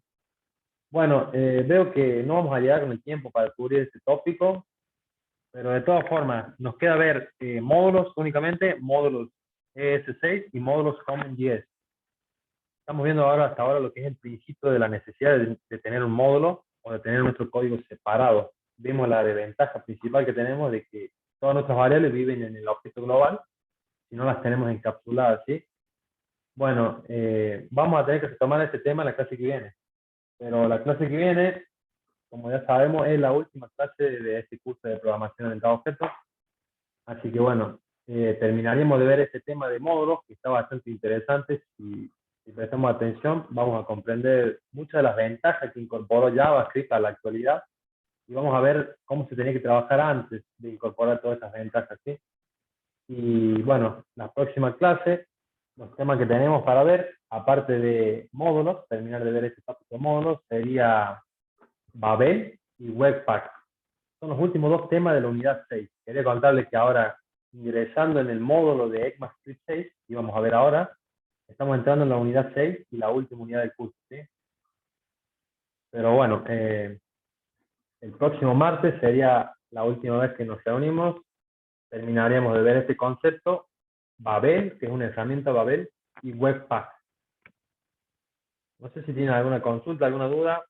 Bueno, veo que no vamos a llegar con el tiempo para cubrir este tópico, pero de todas formas, nos queda ver módulos únicamente, módulos ES6 y módulos CommonJS. Estamos viendo ahora hasta ahora lo que es el principio de la necesidad de tener un módulo o de tener nuestro código separado. Vimos la desventaja principal que tenemos de que todas nuestras variables viven en el objeto global si no las tenemos encapsuladas, ¿sí? Bueno, vamos a tener que retomar este tema en la clase que viene. Pero la clase que viene, como ya sabemos, es la última clase de este curso de programación orientada a objetos. Así que bueno, terminaremos de ver este tema de módulos, que está bastante interesante. Si prestamos atención, vamos a comprender muchas de las ventajas que incorporó JavaScript a la actualidad y vamos a ver cómo se tenía que trabajar antes de incorporar todas estas ventajas, ¿sí? Y bueno, la próxima clase, los temas que tenemos para ver, aparte de módulos, terminar de ver este tópico de módulos, sería Babel y Webpack. Son los últimos dos temas de la unidad 6. Quería contarles que ahora, ingresando en el módulo de ECMAScript 6, y vamos a ver ahora, estamos entrando en la unidad 6 y la última unidad del curso, ¿sí? Pero bueno, el próximo martes sería la última vez que nos reunimos. Terminaríamos de ver este concepto, Babel, que es una herramienta Babel, y Webpack. No sé si tienen alguna consulta, alguna duda.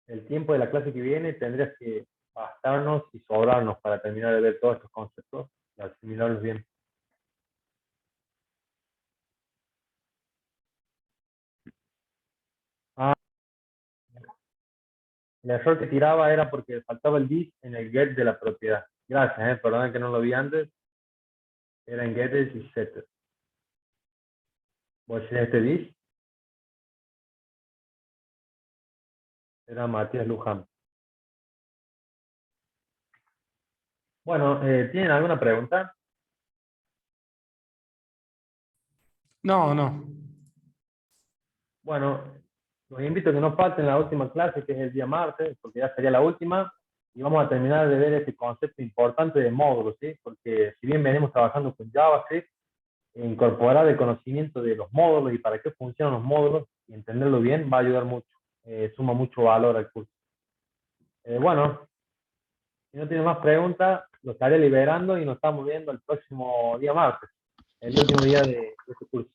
El tiempo de la clase que viene tendría que bastarnos y sobrarnos para terminar de ver todos estos conceptos y asimilarlos bien. Ah, el error que tiraba era porque faltaba el this en el get de la propiedad. Gracias, perdón que no lo vi antes. Era en getters y setters. Voy a hacer este this. Era Matías Luján. Bueno, ¿tienen alguna pregunta? No, no. Bueno, los invito a que no falten la última clase, que es el día martes, porque ya sería la última, y vamos a terminar de ver este concepto importante de módulos, ¿sí? Porque si bien venimos trabajando con JavaScript, incorporar el conocimiento de los módulos y para qué funcionan los módulos y entenderlo bien va a ayudar mucho, suma mucho valor al curso. Bueno, si no tiene más preguntas, lo estaré liberando y nos estamos viendo el próximo día martes, el último día de este curso.